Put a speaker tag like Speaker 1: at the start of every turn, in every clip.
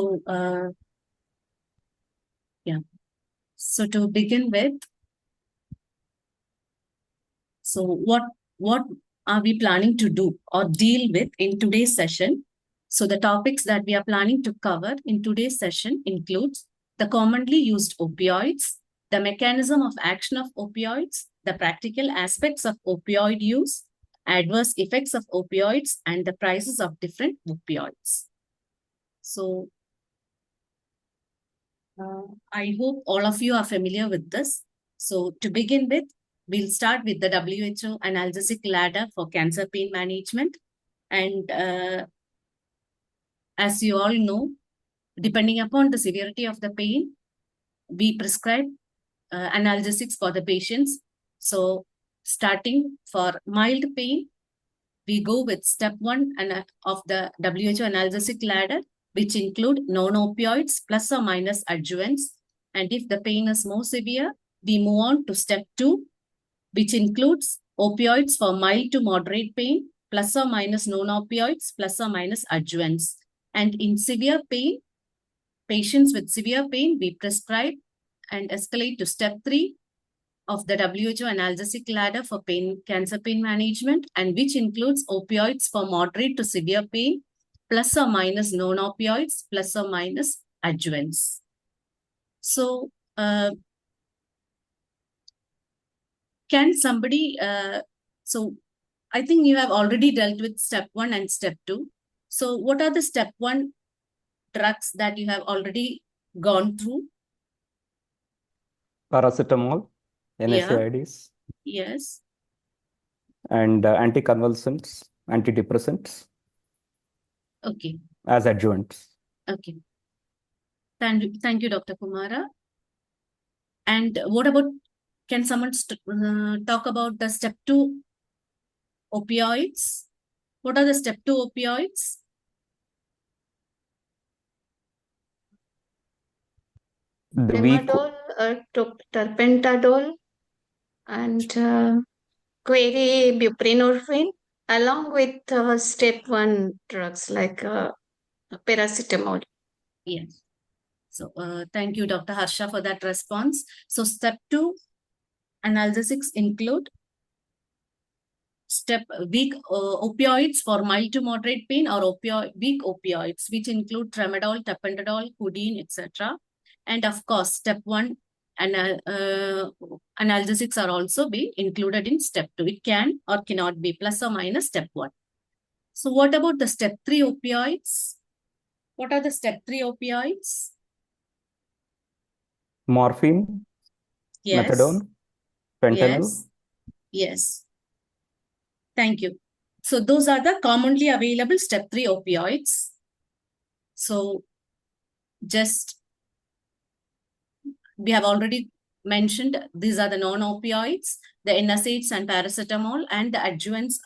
Speaker 1: So, So to begin with, so what are we planning to do or deal with in today's session? So the topics that we are planning to cover in today's session includes the commonly used opioids, the mechanism of action of opioids, the practical aspects of opioid use, adverse effects of opioids, and the prices of different opioids. So I hope all of you are familiar with this. So to begin with, we'll start with the WHO analgesic ladder for cancer pain management. And as you all know, depending upon the severity of the pain, we prescribe analgesics for the patients. So starting for mild pain, we go with step 1 of the WHO analgesic ladder, which include non-opioids plus or minus adjuvants. And if the pain is more severe, we move on to step 2, which includes opioids for mild to moderate pain, plus or minus non-opioids, plus or minus adjuvants. And in severe pain, patients with severe pain, we prescribe and escalate to step 3 of the WHO analgesic ladder for cancer pain management, and which includes opioids for moderate to severe pain, plus or minus non-opioids, plus or minus adjuvants. So, can somebody, so I think you have already dealt with step 1 and step 2. So what are the step 1 drugs that you have already gone through?
Speaker 2: Paracetamol, NSAIDs.
Speaker 1: Yes.
Speaker 2: And anticonvulsants, antidepressants.
Speaker 1: Okay.
Speaker 2: As adjuvants.
Speaker 1: Okay. Thank you, Dr. Kumara. And what about, can someone talk about the step 2 opioids? What are the step 2 opioids?
Speaker 3: Tramadol, terpentadol, and buprenorphine, along with step 1 drugs like paracetamol.
Speaker 1: Yes. So thank you, Dr. Harsha, for that response. So step 2 analgesics include weak opioids for mild to moderate pain, or weak opioids, which include tramadol, tapentadol, codeine, etc. And of course, step 1 analgesics are also be included in step 2. It can or cannot be plus or minus step 1. So what about the step 3 opioids? What are the step 3 opioids?
Speaker 2: Morphine,
Speaker 1: Yes.
Speaker 2: methadone, fentanyl.
Speaker 1: Yes. Thank you. So those are the commonly available step 3 opioids. So we have already mentioned these are the non-opioids, the NSAIDs and paracetamol, and the adjuvants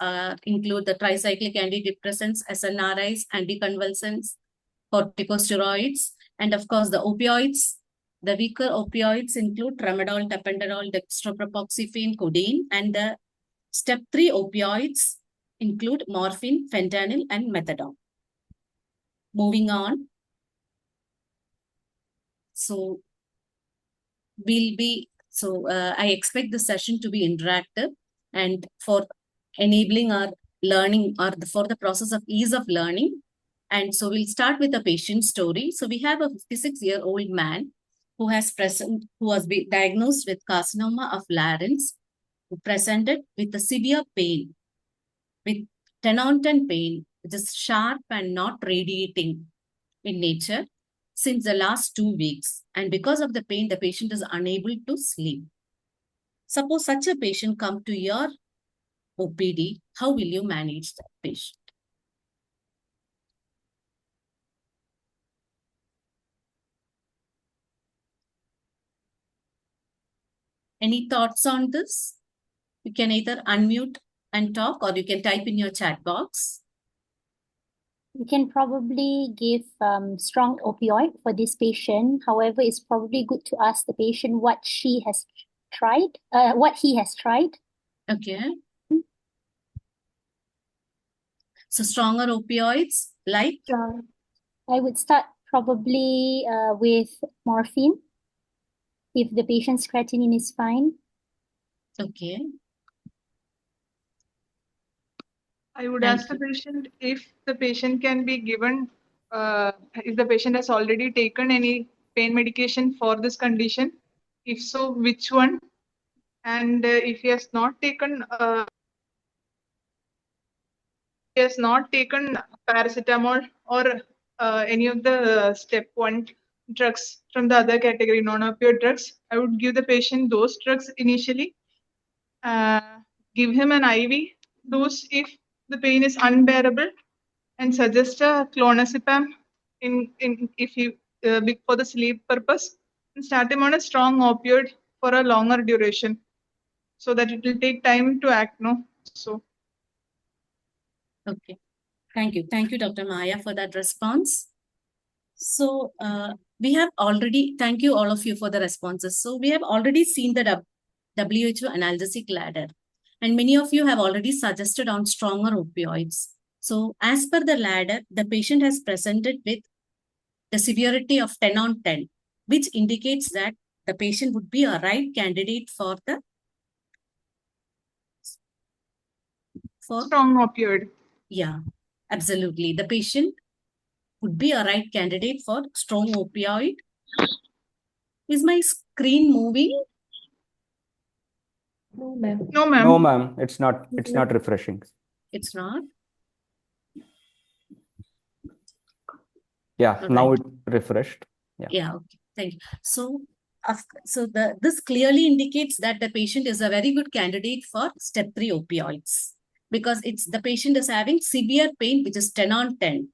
Speaker 1: include the tricyclic antidepressants, SNRIs, anticonvulsants, corticosteroids, and of course the opioids. The weaker opioids include tramadol, tapentadol, dextropropoxyphene, codeine, and the step 3 opioids include morphine, fentanyl, and methadone. Moving on. So I expect the session to be interactive and for enabling our learning or for the process of ease of learning. And so we'll start with a patient story. So we have a 56-year-old man who has been diagnosed with carcinoma of larynx, who presented with a severe pain, with 10-on-10 pain, which is sharp and not radiating in nature since the last 2 weeks. And because of the pain, the patient is unable to sleep. Suppose such a patient come to your OPD, how will you manage that patient? Any thoughts on this? You can either unmute and talk, or you can type in your chat box.
Speaker 4: We can probably give strong opioid for this patient. However, it's probably good to ask the patient what he has tried.
Speaker 1: Okay. So stronger opioids like?
Speaker 4: I would start probably with morphine, if the patient's creatinine is fine.
Speaker 1: Okay.
Speaker 5: I would
Speaker 1: Thank
Speaker 5: ask the
Speaker 1: you.
Speaker 5: patient if the patient can be given, if the patient has already taken any pain medication for this condition. If so, which one? And if he has not taken, paracetamol or any of the step 1 drugs from the other category, non-opioid drugs, I would give the patient those drugs initially. Give him an IV dose if the pain is unbearable, and suggest a clonazepam if he for the sleep purpose, and start him on a strong opioid for a longer duration, so that it will take time to act. No, so
Speaker 1: Okay. Thank you. Thank you, Dr. Maya, for that response. So we have already, thank you all of you for the responses. So we have already seen the WHO analgesic ladder, and many of you have already suggested on stronger opioids. So as per the ladder, the patient has presented with the severity of 10 on 10, which indicates that the patient would be a right candidate for
Speaker 5: strong opioid.
Speaker 1: Yeah, absolutely. The patient would be a right candidate for strong opioid. Is my screen moving?
Speaker 3: No, ma'am.
Speaker 5: No, ma'am.
Speaker 2: No, ma'am. It's not refreshing.
Speaker 1: It's not.
Speaker 2: Yeah,
Speaker 1: All
Speaker 2: now
Speaker 1: right.
Speaker 2: it refreshed.
Speaker 1: Yeah, okay. Thank you. So, this clearly indicates that the patient is a very good candidate for step 3 opioids, because the patient is having severe pain, which is 10 on 10.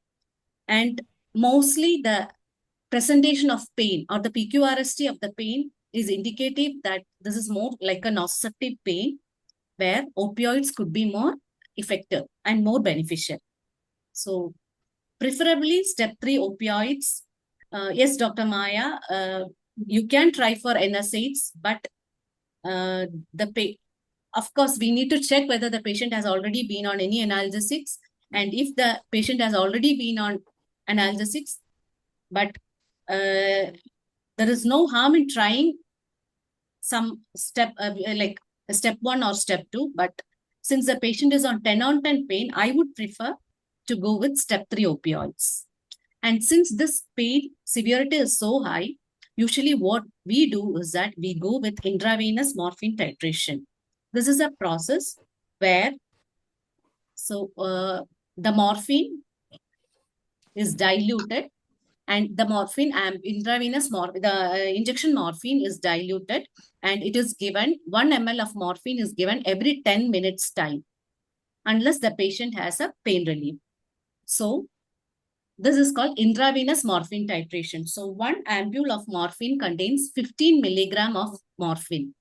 Speaker 1: And mostly the presentation of pain or the PQRST of the pain is indicative that this is more like a nociceptive pain, where opioids could be more effective and more beneficial. So preferably step 3 opioids. Yes, Dr. Maya, you can try for NSAIDs, but of course, we need to check whether the patient has already been on any analgesics. And if the patient has already been on analgesics, but there is no harm in trying some step, like step 1 or step 2. But since the patient is on 10 on 10 pain, I would prefer to go with step 3 opioids. And since this pain severity is so high, usually what we do is that we go with intravenous morphine titration. This is a process where the morphine is diluted, and the morphine injection morphine is diluted, and it is given 1 ml of morphine is given every 10 minutes time, unless the patient has a pain relief. So this is called intravenous morphine titration. So 1 ampule of morphine contains 15 milligram of morphine.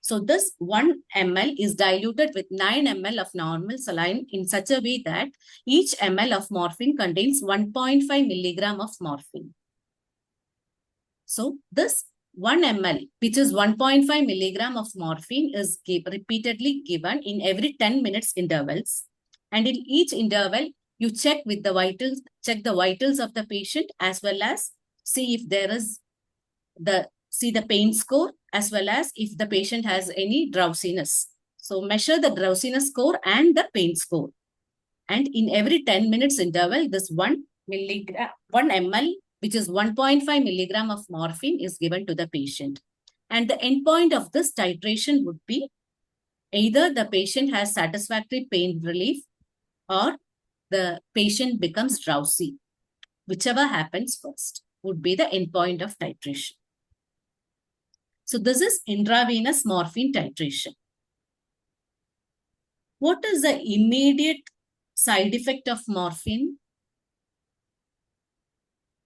Speaker 1: So this 1 ml is diluted with 9 ml of normal saline in such a way that each ml of morphine contains 1.5 milligram of morphine. So this 1 ml, which is 1.5 milligram of morphine, is repeatedly given in every 10 minutes intervals. And in each interval, you check the vitals of the patient, as well as see if there is the pain score, as well as if the patient has any drowsiness. So measure the drowsiness score and the pain score. And in every 10 minutes interval, this 1 ml, which is 1.5 milligram of morphine, is given to the patient. And the endpoint of this titration would be either the patient has satisfactory pain relief or the patient becomes drowsy. Whichever happens first would be the endpoint of titration. So this is intravenous morphine titration. What is the immediate side effect of morphine?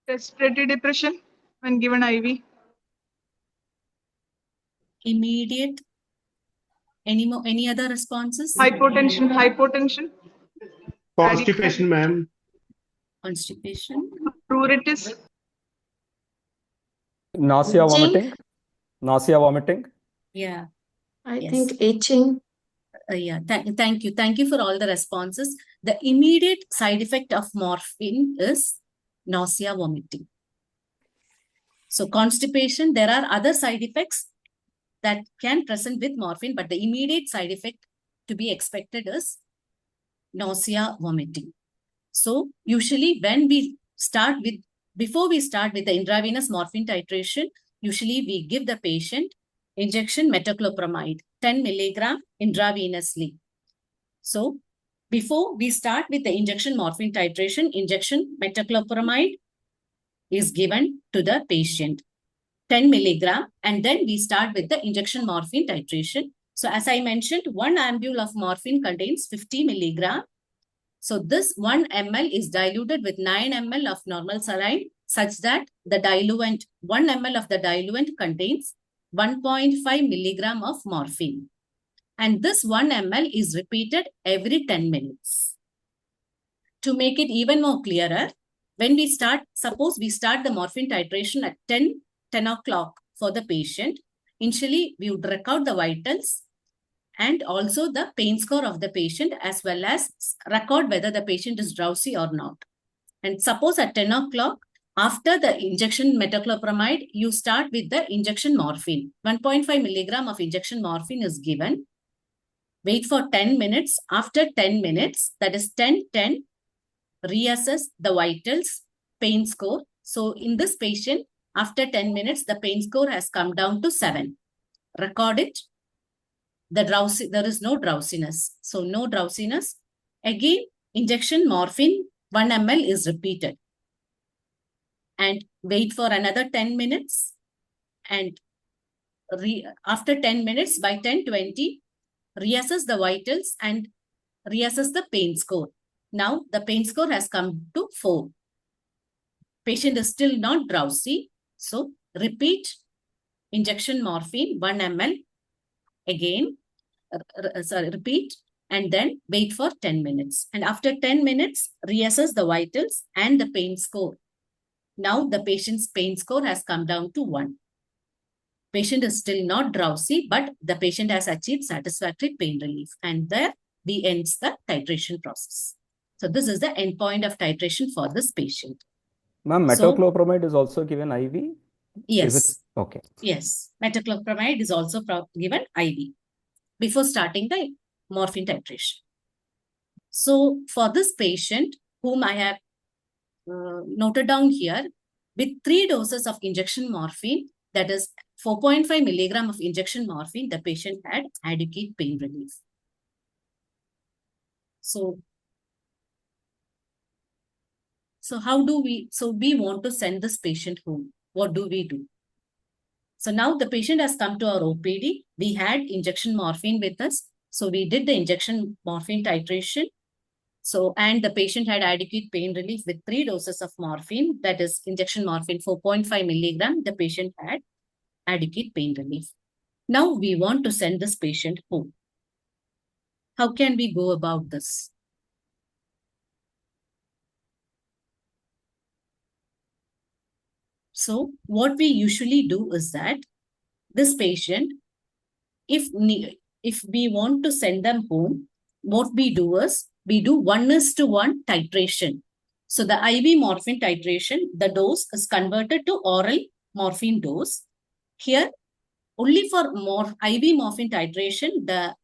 Speaker 5: Respiratory depression when given IV.
Speaker 1: Immediate. Any other responses?
Speaker 5: Hypotension.
Speaker 6: Constipation, ma'am.
Speaker 1: Constipation.
Speaker 5: Pruritus.
Speaker 2: Nausea,
Speaker 3: Itching?
Speaker 2: vomiting. Nausea, vomiting.
Speaker 1: Yeah.
Speaker 3: I
Speaker 1: Yes.
Speaker 3: think itching.
Speaker 1: Yeah. Thank you. Thank you for all the responses. The immediate side effect of morphine is nausea, vomiting. So constipation, there are other side effects that can present with morphine, but the immediate side effect to be expected is nausea, vomiting. So usually when we start with, before we start with the intravenous morphine titration, usually we give the patient injection metoclopramide, 10 milligram intravenously. So before we start with the injection morphine titration, injection metoclopramide is given to the patient, 10 milligram, and then we start with the injection morphine titration. So as I mentioned, 1 ampule of morphine contains 50 milligram. So this 1 ml is diluted with 9 ml of normal saline such that the diluent, 1 ml of the diluent contains 1.5 milligram of morphine. And this 1 ml is repeated every 10 minutes. To make it even more clearer, when we start, suppose we start the morphine titration at 10 o'clock for the patient, initially we would record the vitals and also the pain score of the patient, as well as record whether the patient is drowsy or not. And suppose at 10 o'clock, after the injection metoclopramide, you start with the injection morphine. 1.5 milligram of injection morphine is given. Wait for 10 minutes. After 10 minutes, that is 10-10, reassess the vitals, pain score. So in this patient, after 10 minutes, the pain score has come down to 7. Record it. There is no drowsiness. So no drowsiness. Again, injection morphine 1 ml is repeated. And wait for another 10 minutes. And after 10 minutes, by 10:20, reassess the vitals and reassess the pain score. Now the pain score has come to 4. Patient is still not drowsy. So repeat injection morphine 1 ml. Again, repeat and then wait for 10 minutes. And after 10 minutes, reassess the vitals and the pain score. Now the patient's pain score has come down to 1. Patient is still not drowsy, but the patient has achieved satisfactory pain relief. And there we ends the titration process. So this is the end point of titration for this patient.
Speaker 2: Ma'am,
Speaker 1: So-
Speaker 2: metoclopramide is also given IV?
Speaker 1: Yes.
Speaker 2: Is it? Okay.
Speaker 1: Yes. Metoclopramide is also given IV before starting the morphine titration. So for this patient, whom I have noted down here, with 3 doses of injection morphine, that is 4.5 milligram of injection morphine, the patient had adequate pain relief. So how do we, so we want to send this patient home. What do we do? So now the patient has come to our OPD. We had injection morphine with us. So we did the injection morphine titration. So, and the patient had adequate pain relief with 3 doses of morphine, that is injection morphine 4.5 milligram. The patient had adequate pain relief. Now we want to send this patient home. How can we go about this? So what we usually do is that this patient, if we want to send them home, what we do is we do 1:1 titration. So the IV morphine titration, the dose is converted to oral morphine dose. Here, only for IV morphine titration, the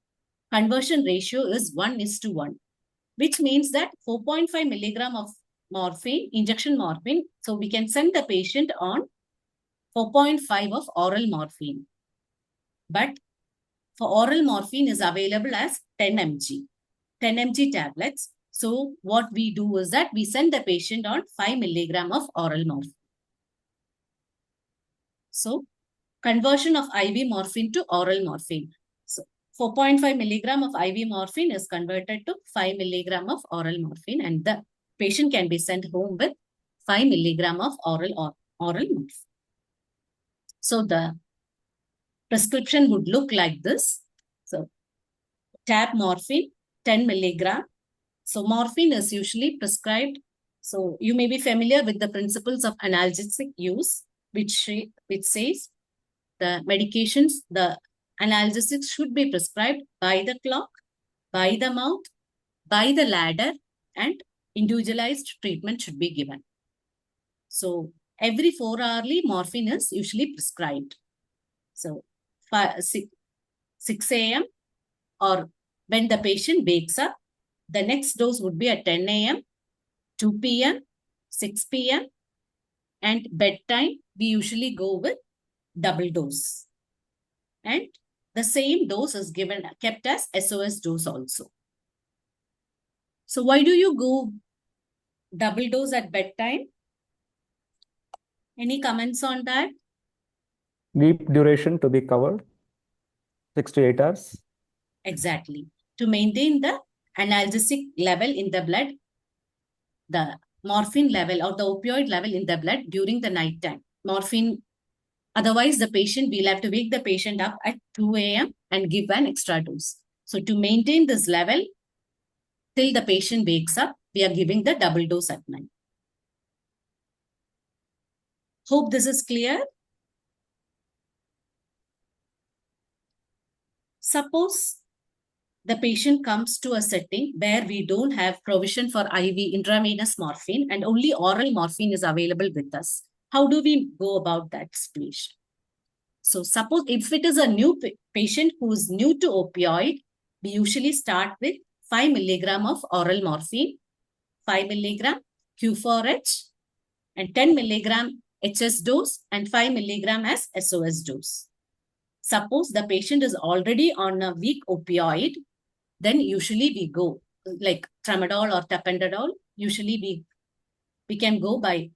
Speaker 1: conversion ratio is 1:1, which means that 4.5 milligram of morphine, injection morphine, so we can send the patient on 4.5 of oral morphine. But for oral morphine is available as 10 mg, 10 mg tablets. So what we do is that we send the patient on 5 milligram of oral morphine. So conversion of IV morphine to oral morphine. So 4.5 milligram of IV morphine is converted to 5 milligram of oral morphine, and the patient can be sent home with 5 milligram of oral morphine. So the prescription would look like this. So tab morphine, 10 milligram. So morphine is usually prescribed. So you may be familiar with the principles of analgesic use, which says the medications, the analgesics should be prescribed by the clock, by the mouth, by the ladder, and individualized treatment should be given. So every 4-hourly morphine is usually prescribed. So 6 a.m. or when the patient wakes up, the next dose would be at 10 a.m., 2 p.m., 6 p.m. and bedtime, we usually go with double dose. And the same dose is kept as SOS dose also. So why do you go double dose at bedtime? Any comments on that?
Speaker 2: Sleep duration to be covered, 6 to 8 hours.
Speaker 1: Exactly. To maintain the analgesic level in the blood, the morphine level or the opioid level in the blood during the night time. Morphine, otherwise the patient, we'll have to wake the patient up at 2 a.m. and give an extra dose. So to maintain this level till the patient wakes up, we are giving the double dose at night. Hope this is clear. Suppose the patient comes to a setting where we don't have provision for IV intravenous morphine and only oral morphine is available with us. How do we go about that situation? So suppose if it is a new patient who is new to opioid, we usually start with 5 milligram of oral morphine, 5 milligram Q4H and 10 milligram HS dose and 5 milligram as SOS dose. Suppose the patient is already on a weak opioid, then usually we go like tramadol or tapentadol. Usually we can go by,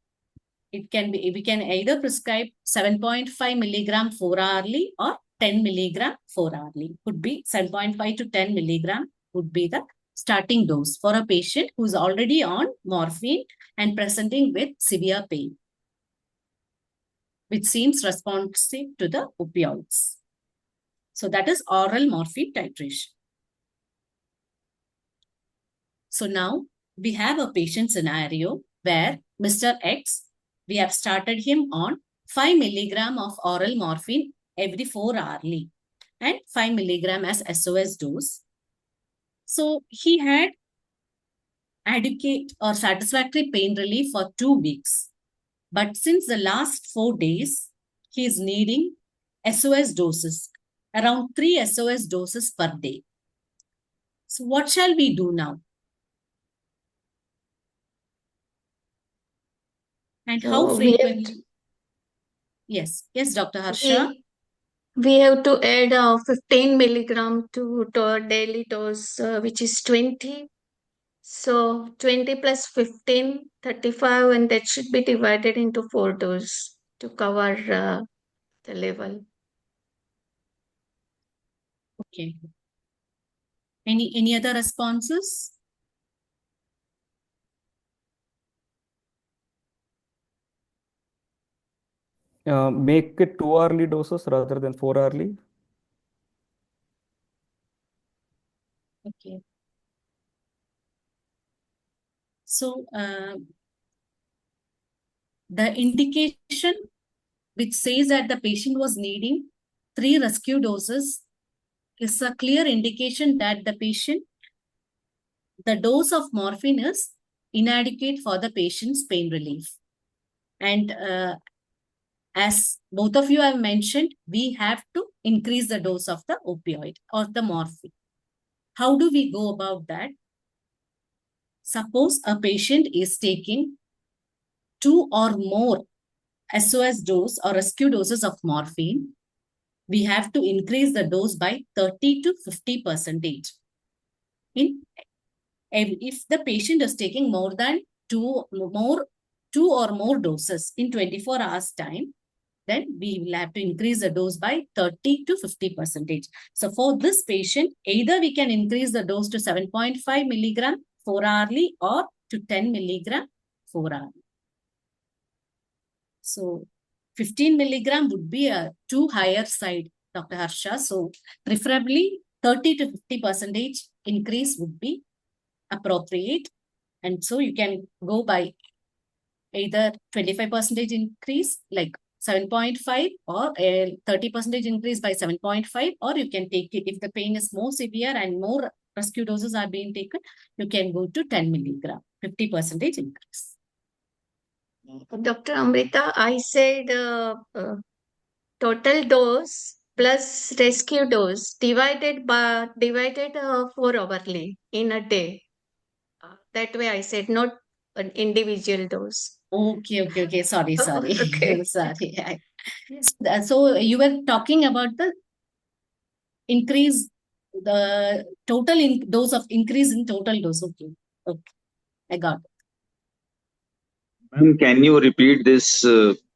Speaker 1: it can be, we can either prescribe 7.5 milligram 4-hourly or 10 milligram 4-hourly. Could be 7.5 to 10 milligram would be the starting dose for a patient who is already on morphine and presenting with severe pain, which seems responsive to the opioids. So that is oral morphine titration. So now we have a patient scenario where Mr. X, we have started him on 5 milligram of oral morphine every 4-hourly and 5 milligram as SOS dose. So he had adequate or satisfactory pain relief for 2 weeks. But since the last 4 days, he is needing SOS doses, around 3 SOS doses per day. So what shall we do now? And
Speaker 3: So
Speaker 1: how
Speaker 3: we have
Speaker 1: frequently? Yes, Dr. Harsha.
Speaker 3: we have to add 15 milligram to our daily dose, which is 20. So 20 plus 15, 35, and that should be divided into 4 doses to cover the level.
Speaker 1: Okay. Any other responses?
Speaker 2: Make it 2-hourly doses rather than 4-hourly.
Speaker 1: Okay. So the indication which says that the patient was needing 3 rescue doses is a clear indication that the patient, the dose of morphine is inadequate for the patient's pain relief. And as both of you have mentioned, we have to increase the dose of the opioid or the morphine. How do we go about that? Suppose a patient is taking 2 or more SOS dose or rescue doses of morphine, we have to increase the dose by 30 to 50%. If the patient is taking more than 2 or more doses in 24 hours time, then we will have to increase the dose by 30 to 50%. So for this patient, either we can increase the dose to 7.5 milligram 4-hourly or to 10 milligram 4-hourly. So 15 milligram would be a too higher side, Dr. Harsha. So preferably 30 to 50% increase would be appropriate. And so you can go by either 25% increase like 7.5 or a 30% increase by 7.5, or you can take it if the pain is more severe and more rescue doses are being taken, you can go to 10 milligram, 50% increase.
Speaker 3: Dr. Amrita, I said total dose plus rescue dose divided 4 hourly in a day. That way I said, not an individual dose.
Speaker 1: Okay. Sorry.
Speaker 3: Okay.
Speaker 1: Sorry. So you were talking about the increase, the total dose of increase in total dose. Okay. I got it.
Speaker 7: Ma'am, can you repeat this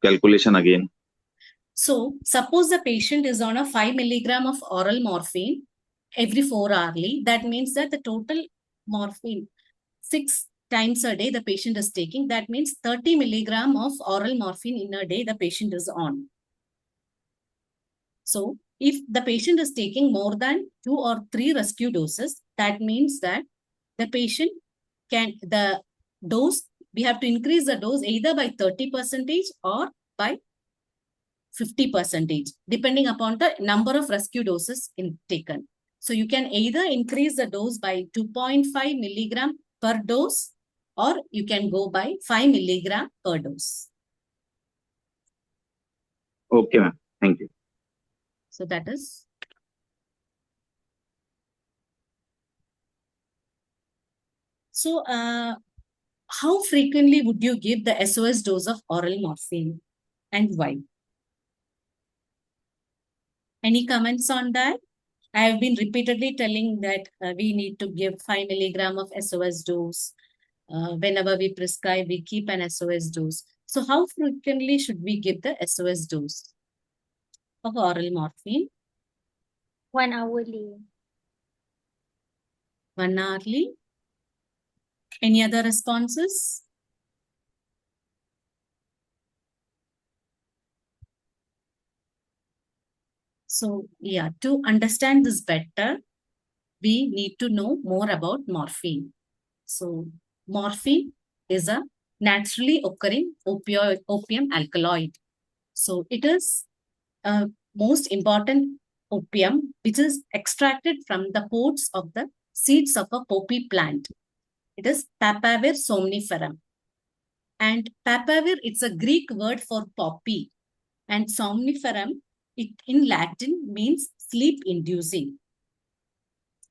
Speaker 7: calculation again?
Speaker 1: So suppose the patient is on a 5 milligram of oral morphine every 4 hourly. That means that the total morphine 6 times a day the patient is taking. That means 30 milligram of oral morphine in a day the patient is on. So if the patient is taking more than 2 or 3 rescue doses, that means that the patient the dose, we have to increase the dose either by 30% or by 50%, depending upon the number of rescue doses taken. So you can either increase the dose by 2.5 milligram per dose, or you can go by 5 milligram per dose.
Speaker 7: Okay, ma'am. Thank you.
Speaker 1: So that is. So how frequently would you give the SOS dose of oral morphine and why? Any comments on that? I have been repeatedly telling that we need to give 5 milligram of SOS dose. Whenever we prescribe, we keep an SOS dose. So how frequently should we give the SOS dose of oral morphine?
Speaker 4: 1 hourly.
Speaker 1: 1 hourly. Any other responses? So yeah, to understand this better, we need to know more about morphine. So morphine is a naturally occurring opium alkaloid. So it is a most important opium which is extracted from the pods of the seeds of a poppy plant. It is Papaver somniferum. And Papaver, it's a Greek word for poppy. And somniferum, it in Latin means sleep inducing.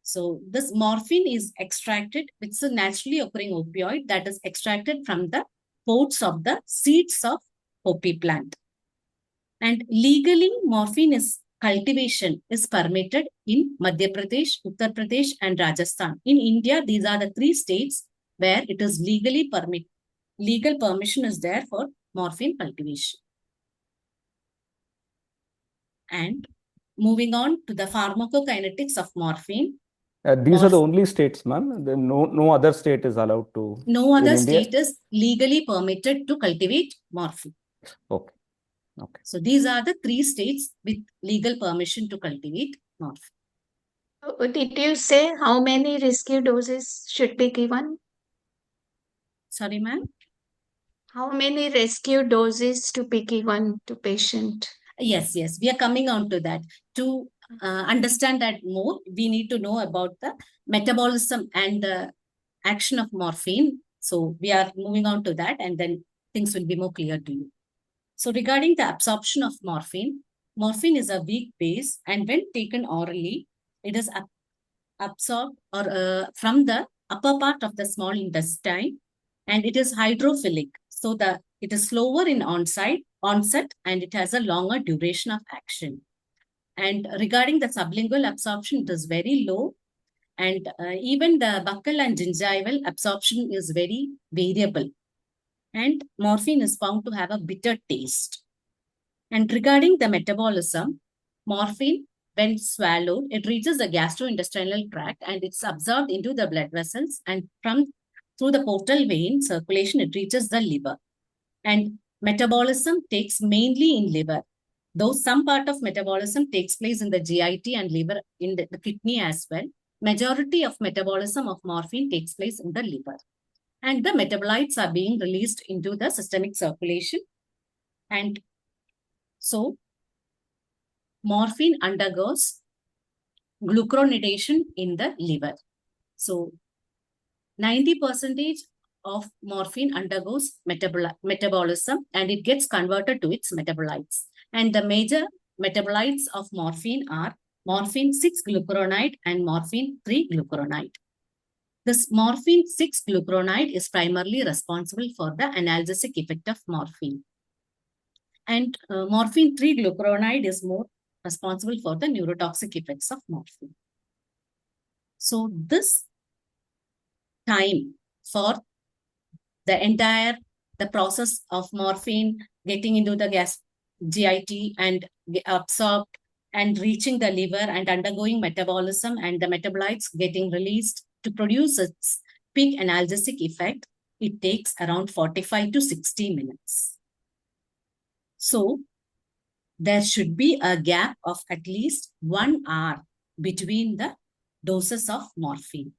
Speaker 1: So this morphine is extracted, it's a naturally occurring opioid that is extracted from the pods of the seeds of poppy plant. And legally, morphine cultivation is permitted in Madhya Pradesh, Uttar Pradesh, and Rajasthan. In India, these are the 3 states where it is legally permitted. Legal permission is there for morphine cultivation. And moving on to the pharmacokinetics of morphine.
Speaker 2: These are the only states, ma'am. No other state is allowed to.
Speaker 1: No other
Speaker 2: in India?
Speaker 1: state is legally permitted to cultivate morphine.
Speaker 2: Okay.
Speaker 1: So these are the 3 states with legal permission to cultivate morphine.
Speaker 3: Did you say how many rescue doses should be given?
Speaker 1: Sorry, ma'am?
Speaker 3: How many rescue doses to be given to patient?
Speaker 1: Yes. We are coming on to that. To understand that more, we need to know about the metabolism and the action of morphine. So we are moving on to that, and then things will be more clear to you. So regarding the absorption of morphine, morphine is a weak base, and when taken orally, it is absorbed or from the upper part of the small intestine, and it is hydrophilic. So it is slower in onset, and it has a longer duration of action. And regarding the sublingual absorption, it is very low. And even the buccal and gingival absorption is very variable. And morphine is found to have a bitter taste. And regarding the metabolism, morphine, when swallowed, it reaches the gastrointestinal tract and it's absorbed into the blood vessels, and through the portal vein circulation, it reaches the liver. And metabolism takes mainly in liver, though some part of metabolism takes place in the GIT and liver, in the kidney as well. Majority of metabolism of morphine takes place in the liver. And the metabolites are being released into the systemic circulation. And so morphine undergoes glucuronidation in the liver. So 90% of morphine undergoes metabolism and it gets converted to its metabolites. And the major metabolites of morphine are morphine 6-glucuronide and morphine 3-glucuronide. This morphine 6-glucuronide is primarily responsible for the analgesic effect of morphine. And morphine 3-glucuronide is more responsible for the neurotoxic effects of morphine. So this time for the process of morphine getting into the GIT and absorbed and reaching the liver and undergoing metabolism and the metabolites getting released to produce its peak analgesic effect, it takes around 45 to 60 minutes. So there should be a gap of at least 1 hour between the doses of morphine,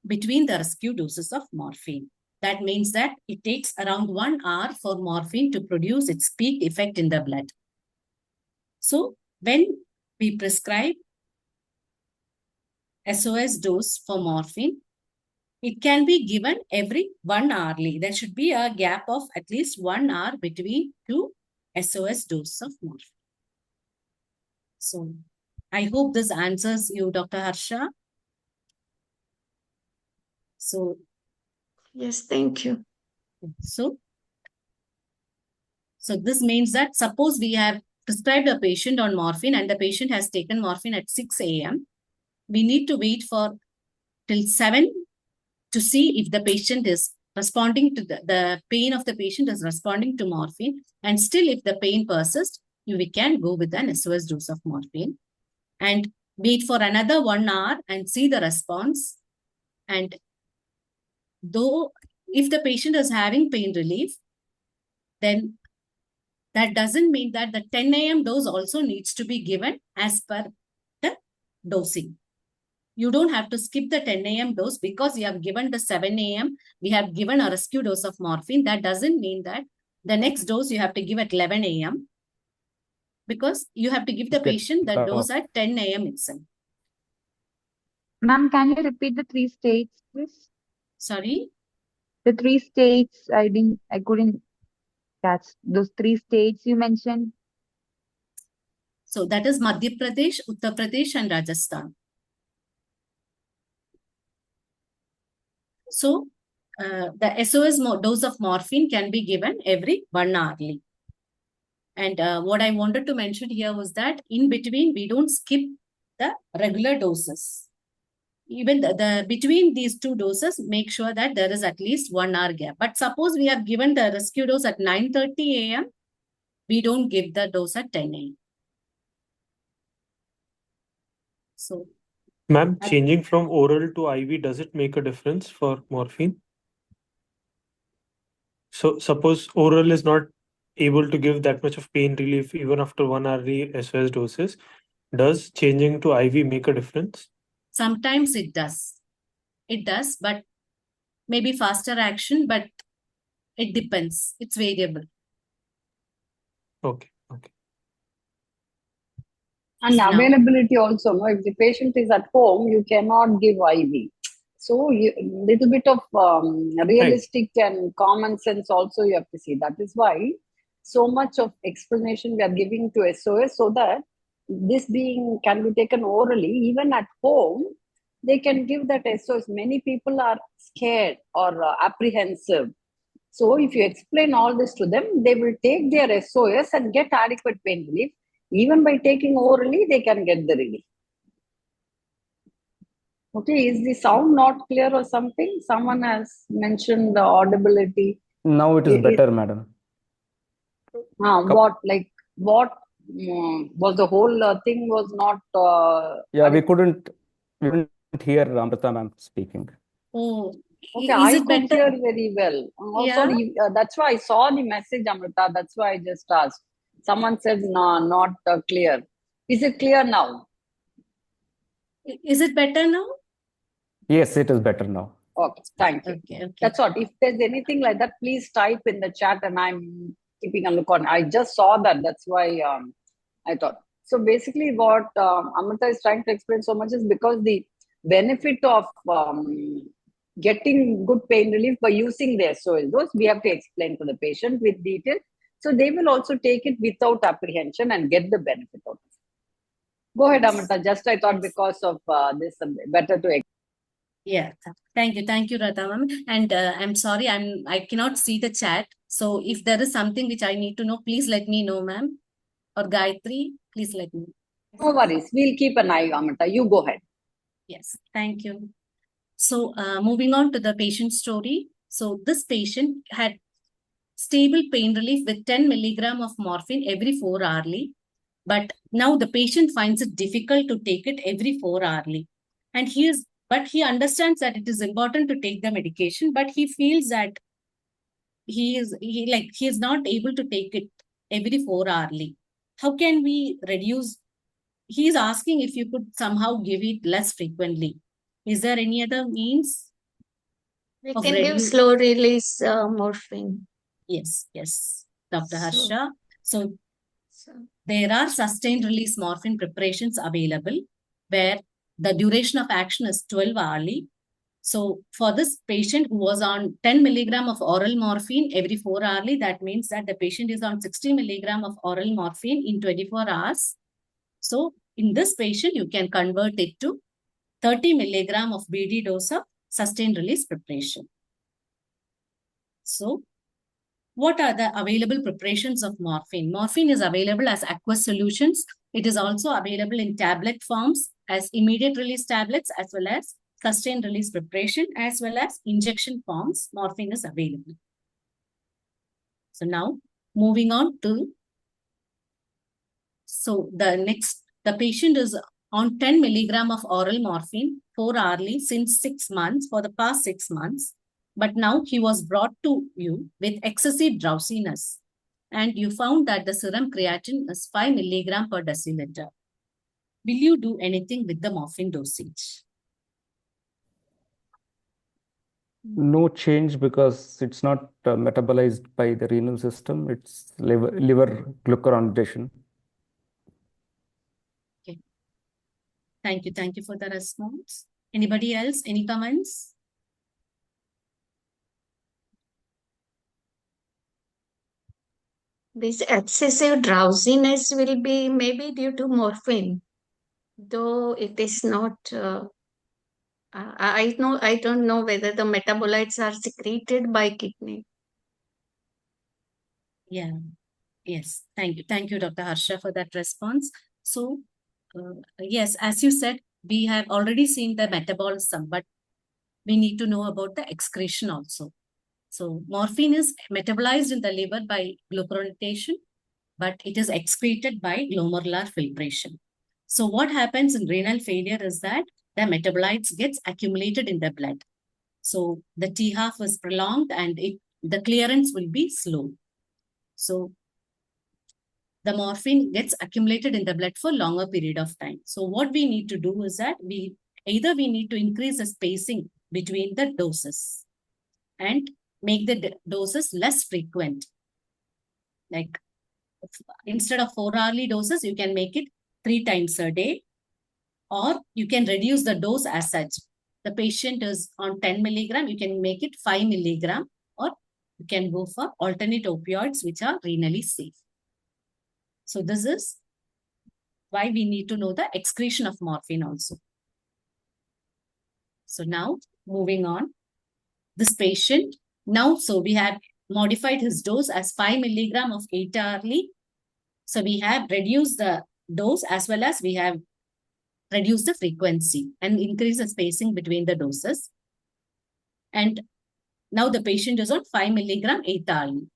Speaker 1: between the rescue doses of morphine. That means that it takes around 1 hour for morphine to produce its peak effect in the blood. So when we prescribe SOS dose for morphine, it can be given every 1 hourly. There should be a gap of at least 1 hour between two SOS doses of morphine. So I hope this answers you, Dr. Harsha. So
Speaker 3: Yes, thank you.
Speaker 1: So this means that suppose we have prescribed a patient on morphine and the patient has taken morphine at 6 a.m. We need to wait for till 7 to see if the patient is responding to the pain of the patient is responding to morphine. And still if the pain persists, we can go with an SOS dose of morphine and wait for another 1 hour and see the response. And though if the patient is having pain relief, then that doesn't mean that the 10 a.m. dose also needs to be given as per the dosing. You don't have to skip the 10 a.m. dose because you have given the 7 a.m. We have given a rescue dose of morphine. That doesn't mean that the next dose you have to give at 11 a.m. because you have to give the patient the dose at 10 a.m. itself.
Speaker 8: Ma'am, can you repeat the 3 states, please?
Speaker 1: Sorry?
Speaker 8: The 3 states, I couldn't catch those 3 states you mentioned.
Speaker 1: So that is Madhya Pradesh, Uttar Pradesh and Rajasthan. So the SOS dose of morphine can be given every 1 hourly. And what I wanted to mention here was that in between, we don't skip the regular doses. Even between these two doses, make sure that there is at least 1 hour gap. But suppose we have given the rescue dose at 9:30 a.m., we don't give the dose at 10 a.m. So,
Speaker 9: ma'am, changing from oral to IV, does it make a difference for morphine? So suppose oral is not able to give that much of pain relief even after 1 hourly SOS doses, does changing to IV make a difference?
Speaker 1: Sometimes it does. It does, but maybe faster action, but it depends. It's variable.
Speaker 9: Okay.
Speaker 10: And availability also, no? If the patient is at home, you cannot give IV. So little bit of realistic and common sense also you have to see. That is why so much of explanation we are giving to SOS so that this can be taken orally. Even at home, they can give that SOS. Many people are scared or apprehensive. So if you explain all this to them, they will take their SOS and get adequate pain relief. Even by taking orally, they can get the relief. Okay, is the sound not clear or something? Someone has mentioned the audibility.
Speaker 2: Now it is better, madam.
Speaker 10: What was the whole thing was not...
Speaker 2: we couldn't hear Amrita ma'am speaking.
Speaker 1: Oh,
Speaker 10: okay, I could hear very well. Also, that's why I saw the message, Amrita. That's why I just asked. Someone said, no, not clear. Is it clear now?
Speaker 1: Is it better now?
Speaker 2: Yes, it is better now.
Speaker 10: Okay, thank you.
Speaker 1: Okay.
Speaker 10: That's what. If there's anything like that, please type in the chat and I'm keeping a look on. I just saw that. That's why I thought. So basically what Amrita is trying to explain so much is because the benefit of getting good pain relief by using the SOS dose. We have to explain to the patient with detail. So they will also take it without apprehension and get the benefit out of it. Go ahead, Amirtha. Just I thought because of this, better to explain.
Speaker 1: Yeah, thank you, Radha ma'am. And I'm sorry, I cannot see the chat. So if there is something which I need to know, please let me know, ma'am. Or Gayatri, please let me know.
Speaker 10: No worries. We'll keep an eye, Amirtha. You go ahead.
Speaker 1: Yes, thank you. So moving on to the patient story. So this patient had stable pain relief with 10 milligram of morphine every 4 hourly. But now the patient finds it difficult to take it every 4 hourly. And he understands that it is important to take the medication, but he feels that he is not able to take it every 4 hourly. How can we reduce? He is asking if you could somehow give it less frequently. Is there any other means?
Speaker 3: We can give slow release morphine.
Speaker 1: Yes, Dr. Harsha. So there are sustained release morphine preparations available where the duration of action is 12 hourly. So for this patient who was on 10 milligram of oral morphine every 4 hourly, that means that the patient is on 60 milligram of oral morphine in 24 hours. So in this patient, you can convert it to 30 milligram of BD dose of sustained release preparation. So what are the available preparations of morphine? Morphine is available as aqueous solutions. It is also available in tablet forms as immediate release tablets as well as sustained release preparation as well as injection forms. Morphine is available. So now moving on to, the patient is on 10 milligram of oral morphine 4 hourly since 6 months for the past 6 months. But now he was brought to you with excessive drowsiness and you found that the serum creatinine is 5 milligram per deciliter. Will you do anything with the morphine dosage?
Speaker 2: No change because it's not metabolized by the renal system. It's liver glucuronidation.
Speaker 1: Okay. Thank you for the response. Anybody else? Any comments?
Speaker 3: This excessive drowsiness will be maybe due to morphine, though it is not. I don't know whether the metabolites are secreted by kidney.
Speaker 1: Yeah. Yes. Thank you, Dr. Harsha, for that response. So, yes, as you said, we have already seen the metabolism, but we need to know about the excretion also. So, morphine is metabolized in the liver by glucuronidation, but it is excreted by glomerular filtration. So, what happens in renal failure is that the metabolites gets accumulated in the blood. So, the T half is prolonged and the clearance will be slow. So, the morphine gets accumulated in the blood for longer period of time. So what we need to do is that we need to increase the spacing between the doses and make the doses less frequent. Like instead of 4 hourly doses, you can make it 3 times a day, or you can reduce the dose as such. The patient is on 10 milligram, you can make it 5 milligram, or you can go for alternate opioids, which are renally safe. So this is why we need to know the excretion of morphine also. So now moving on, this patient, so we have modified his dose as 5 milligram of 8 hourly. So we have reduced the dose as well as we have reduced the frequency and increased the spacing between the doses. And now the patient is on 5 milligram 8 hourly.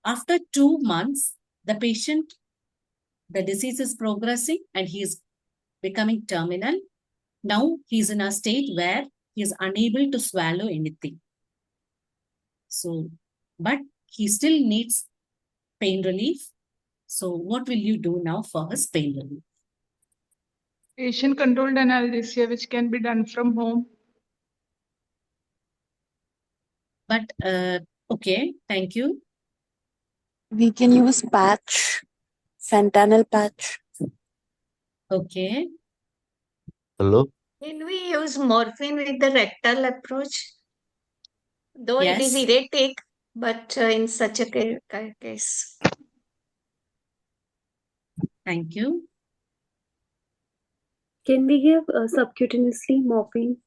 Speaker 1: After 2 months, the disease is progressing and he is becoming terminal. Now he's in a state where he is unable to swallow anything. So, but he still needs pain relief. So what will you do now for his pain relief?
Speaker 5: Patient-controlled analgesia, which can be done from home.
Speaker 1: But, okay, thank you.
Speaker 11: We can use patch, fentanyl patch.
Speaker 1: Okay.
Speaker 7: Hello?
Speaker 3: Can we use morphine with the rectal approach? Though it is
Speaker 1: Yes.
Speaker 3: erratic, but in such a case.
Speaker 1: Thank you.
Speaker 12: Can we give subcutaneously morphine?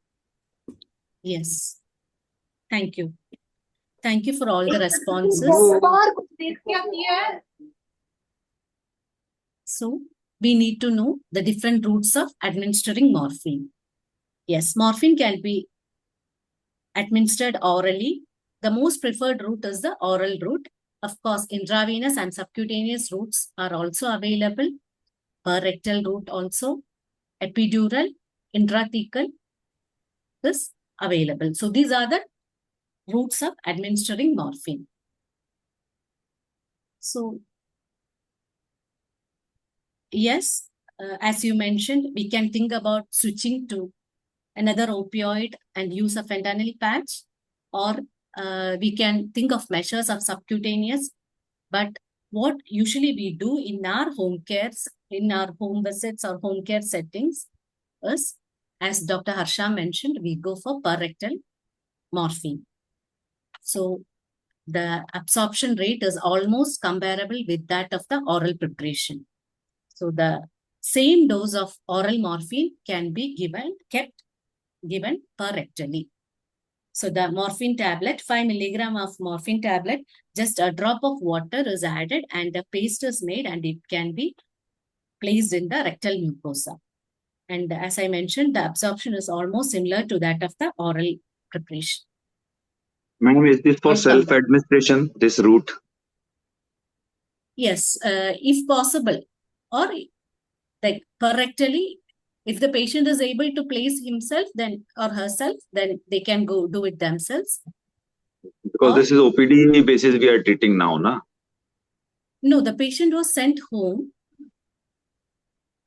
Speaker 1: Yes. Thank you. Thank you for all the responses. So we need to know the different routes of administering morphine. Yes, morphine can be administered orally. The most preferred route is the oral route. Of course, intravenous and subcutaneous routes are also available. Per rectal route also. Epidural, intrathecal is available. So these are the routes of administering morphine. So yes, as you mentioned, we can think about switching to another opioid and use a fentanyl patch, or we can think of measures of subcutaneous. But what usually we do in our home cares, in our home visits or home care settings is, as Dr. Harsha mentioned, we go for per rectal morphine. So the absorption rate is almost comparable with that of the oral preparation. So the same dose of oral morphine can be given per rectally. So the morphine tablet, 5 milligram of morphine tablet, just a drop of water is added and a paste is made and it can be placed in the rectal mucosa. And as I mentioned, the absorption is almost similar to that of the oral preparation.
Speaker 7: Ma'am, is this for self-administration, this route?
Speaker 1: Yes, if possible, or like per rectally, if the patient is able to place himself then or herself, then they can go do it themselves.
Speaker 7: Because this is OPD basis we are treating now, na?
Speaker 1: No, the patient was sent home.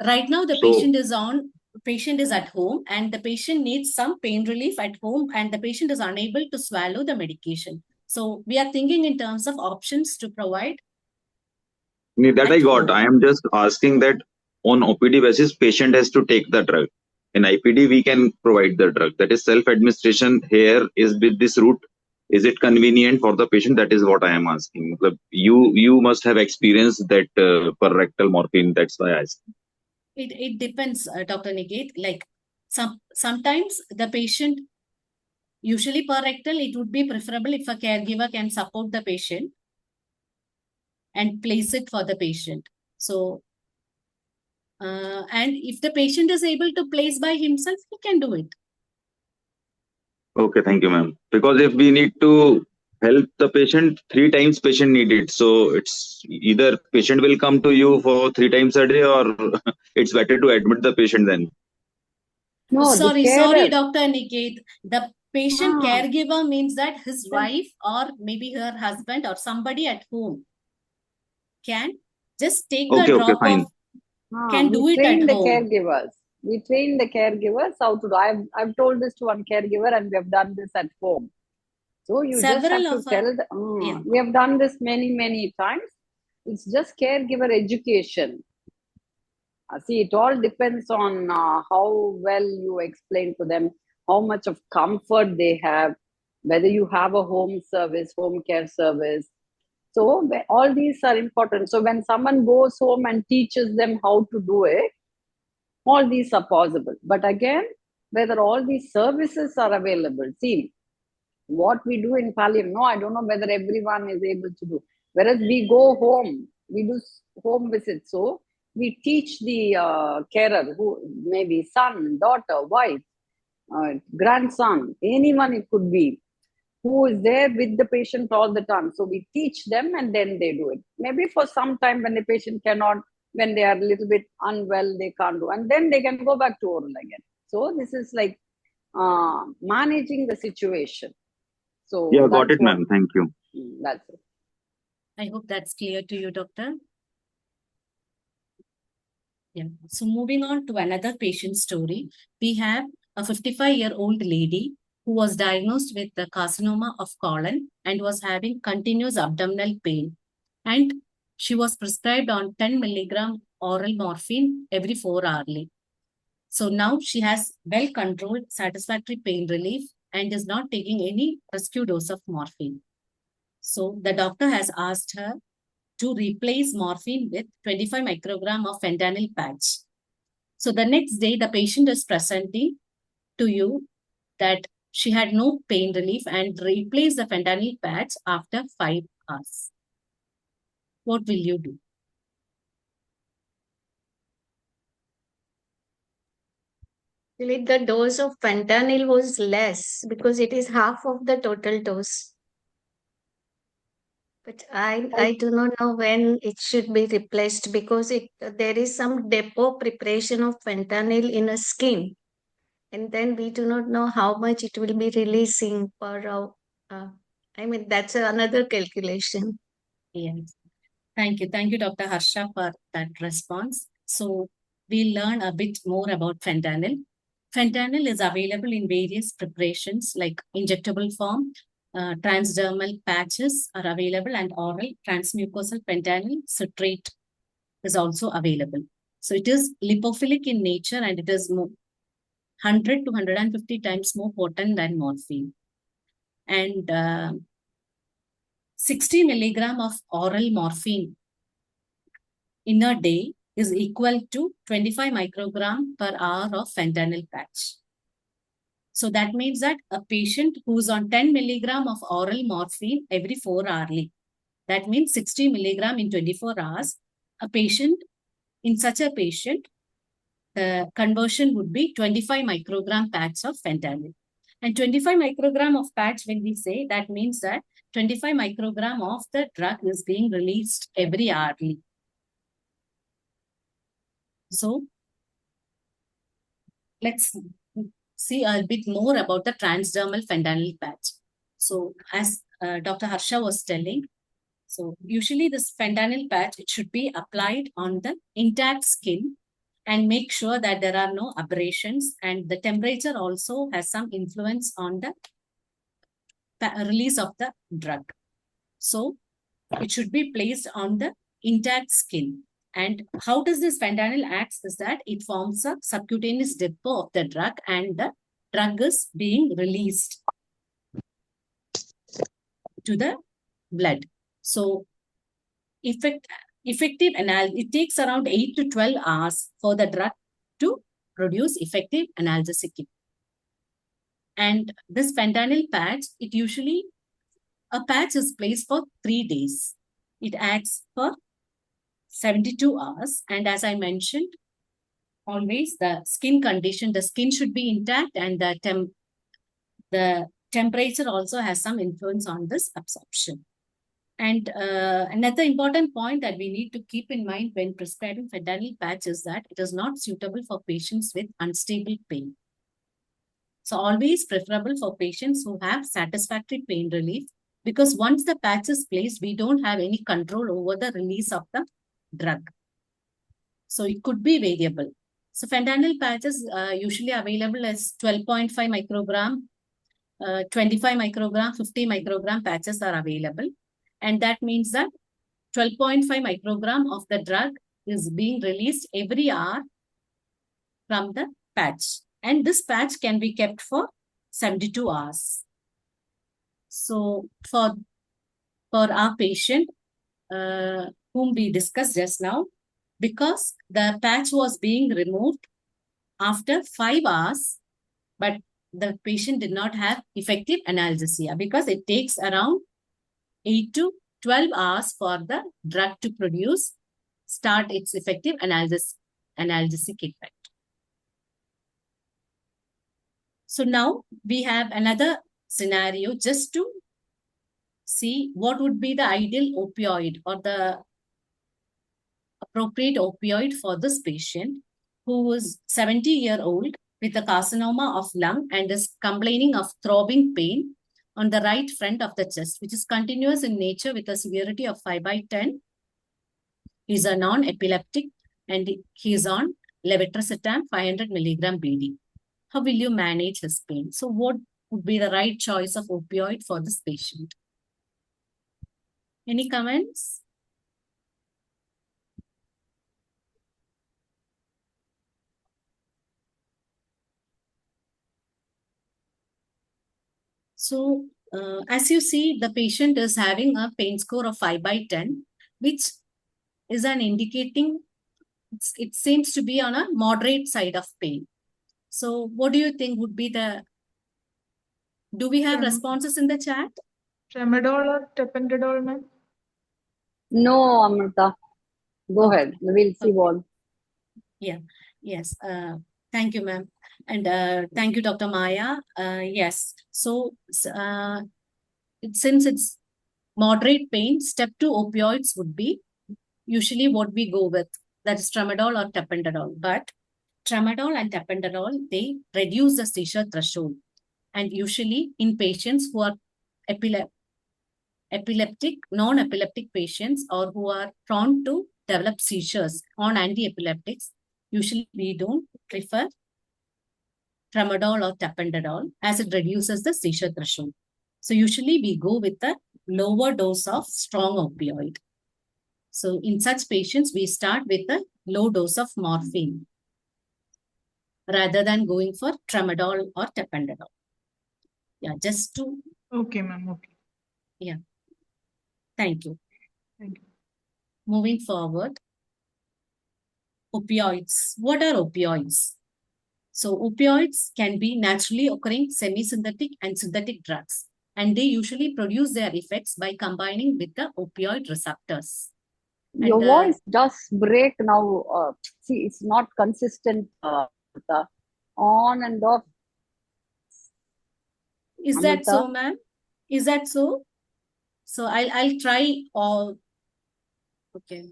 Speaker 1: Right now, the patient is at home and the patient needs some pain relief at home and the patient is unable to swallow the medication. So we are thinking in terms of options to provide.
Speaker 7: That I got. I am just asking that on OPD basis, patient has to take the drug. In IPD, we can provide the drug. That is self-administration here is with this route. Is it convenient for the patient? That is what I am asking. You must have experienced that per rectal morphine. That's why I asked.
Speaker 1: It depends, Dr. Niket. Like sometimes the patient, usually per rectal, it would be preferable if a caregiver can support the patient and place it for the patient. So, and if the patient is able to place by himself, he can do it.
Speaker 7: Okay, thank you, ma'am. Because if we need to help the patient, 3 times patient need it. So it's either patient will come to you for 3 times a day or it's better to admit the patient then.
Speaker 10: No,
Speaker 1: sorry, Dr. Niket. The patient caregiver means that his wife or maybe her husband or somebody at home can just take the drop
Speaker 7: fine.
Speaker 1: of, can do it at home.
Speaker 10: We train the caregivers how to do. I've told this to one caregiver and we have done this at home. So you just have to tell them. We have done this many times. It's just caregiver education. See, it all depends on how well you explain to them, how much of comfort they have, whether you have a home service, home care service. So all these are important. So when someone goes home and teaches them how to do it, all these are possible. But again, whether all these services are available. See, what we do in Pallium, no, I don't know whether everyone is able to do. Whereas we go home, we do home visits. So we teach the carer, who maybe son, daughter, wife, grandson, anyone it could be, who is there with the patient all the time. So we teach them and then they do it. Maybe for some time when the patient cannot, when they are a little bit unwell, they can't do. And then they can go back to oral again. So this is like managing the situation. So
Speaker 7: yeah, got it, ma'am. Thank you.
Speaker 10: That's it.
Speaker 1: I hope that's clear to you, doctor. Yeah. So moving on to another patient story, we have a 55-year-old lady who was diagnosed with the carcinoma of colon and was having continuous abdominal pain. And she was prescribed on 10 milligram oral morphine every 4 hourly. So now she has well-controlled satisfactory pain relief and is not taking any rescue dose of morphine. So the doctor has asked her to replace morphine with 25 microgram of fentanyl patch. So the next day, the patient is presenting to you that she had no pain relief and replaced the fentanyl patch after 5 hours. What will you do?
Speaker 3: Actually, the dose of fentanyl was less because it is half of the total dose. But I do not know when it should be replaced because there is some depot preparation of fentanyl in a skin. And then we do not know how much it will be releasing per hour. I mean, that's another calculation.
Speaker 1: Yes. Thank you. Thank you, Dr. Harsha, for that response. So we learn a bit more about fentanyl. Fentanyl is available in various preparations like injectable form, transdermal patches are available, and oral transmucosal fentanyl citrate is also available. So it is lipophilic in nature and it is 100 to 150 times more potent than morphine. And 60 milligram of oral morphine in a day is equal to 25 microgram per hour of fentanyl patch. So that means that a patient who's on 10 milligram of oral morphine every 4 hourly, that means 60 milligram in 24 hours, in such a patient, the conversion would be 25 microgram patch of fentanyl. And 25 microgram of patch, when we say, that means that 25 microgram of the drug is being released every hourly. So let's see a bit more about the transdermal fentanyl patch. So as Dr. Harsha was telling, so usually this fentanyl patch, it should be applied on the intact skin and make sure that there are no abrasions, and the temperature also has some influence on the release of the drug. So it should be placed on the intact skin. And how does this fentanyl act is that it forms a subcutaneous depot of the drug and the drug is being released to the blood. So effective analgesic, it takes around 8 to 12 hours for the drug to produce effective analgesic. And this fentanyl patch, a patch is placed for 3 days. It acts for 72 hours. And as I mentioned, always the skin condition, the skin should be intact, and the temperature also has some influence on this absorption. And another important point that we need to keep in mind when prescribing fentanyl patch is that it is not suitable for patients with unstable pain. So always preferable for patients who have satisfactory pain relief, because once the patch is placed, we don't have any control over the release of the drug. So it could be variable. So fentanyl patches usually available as 12.5 microgram, 25 microgram, 50 microgram patches are available. And that means that 12.5 microgram of the drug is being released every hour from the patch. And this patch can be kept for 72 hours. So for our patient whom we discussed just now, because the patch was being removed after 5 hours, but the patient did not have effective analgesia because it takes around 8 to 12 hours for the drug to start its effective analgesic effect. So now we have another scenario just to see what would be the ideal opioid or the appropriate opioid for this patient who is 70-year-old with a carcinoma of lung and is complaining of throbbing pain on the right front of the chest, which is continuous in nature with a severity of 5/10. He's a non-epileptic and he is on levetiracetam 500 milligram BD. How will you manage his pain? So what would be the right choice of opioid for this patient? Any comments? So as you see, the patient is having a pain score of 5/10, which is an indicating, it seems to be on a moderate side of pain. So what do you think would be do we have responses in the chat?
Speaker 5: Tramadol or tapentadol, ma'am?
Speaker 10: No, Amirtha. Go ahead. We'll see what.
Speaker 1: Yeah. Yes. Thank you, ma'am. And thank you, Dr. Maya. Yes. So since it's moderate pain, step 2 opioids would be usually what we go with. That is tramadol or tapentadol. But tramadol and tapentadol, they reduce the seizure threshold. And usually in patients who are epileptic, non-epileptic patients, or who are prone to develop seizures on anti-epileptics, usually we don't prefer tramadol or tapentadol as it reduces the seizure threshold. So usually we go with a lower dose of strong opioid. So in such patients, we start with a low dose of morphine rather than going for tramadol or tapentadol. Yeah, just to.
Speaker 5: Okay, ma'am. Okay.
Speaker 1: Yeah. Thank you.
Speaker 5: Thank you.
Speaker 1: Moving forward. Opioids. What are opioids? So opioids can be naturally occurring semi-synthetic and synthetic drugs, and they usually produce their effects by combining with the opioid receptors.
Speaker 10: Your
Speaker 1: And,
Speaker 10: voice does break now. See, it's not consistent. On and off.
Speaker 1: Is that so, ma'am? Is that so? So I'll try all. Okay.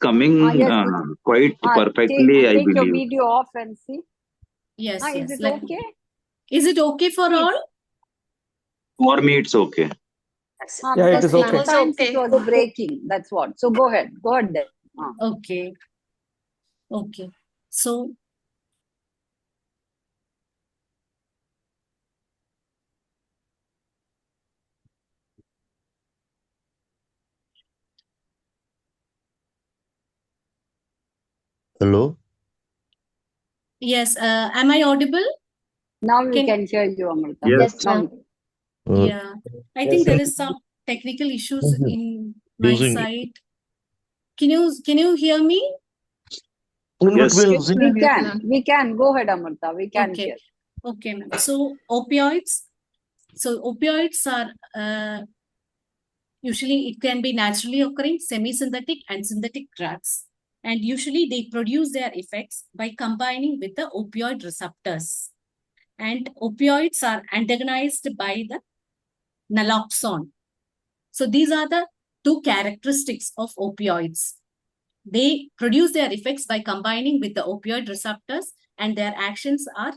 Speaker 7: Coming
Speaker 10: Yes,
Speaker 7: quite perfectly, I
Speaker 10: take your
Speaker 7: believe.
Speaker 10: video off and see.
Speaker 1: Yes, yes.
Speaker 10: Is it okay?
Speaker 1: Is it okay for all?
Speaker 7: For me, it's okay.
Speaker 2: Yeah, it is okay.
Speaker 10: Sometimes it was breaking. That's what. So go ahead. Go ahead then.
Speaker 1: Okay. Okay. So
Speaker 13: Hello?
Speaker 1: yes, am I audible?
Speaker 10: Now we can hear you, Amirtha.
Speaker 7: Yes.
Speaker 10: Now.
Speaker 1: Yeah, I think there is some technical issues in my side. Can you hear me?
Speaker 7: Yes.
Speaker 10: We can. Go ahead, Amirtha. We can hear.
Speaker 1: Okay, ma'am. So opioids. So opioids are usually it can be naturally occurring semi-synthetic and synthetic drugs. And usually they produce their effects by combining with the opioid receptors. And opioids are antagonized by the naloxone. So these are the two characteristics of opioids. They produce their effects by combining with the opioid receptors, and their actions are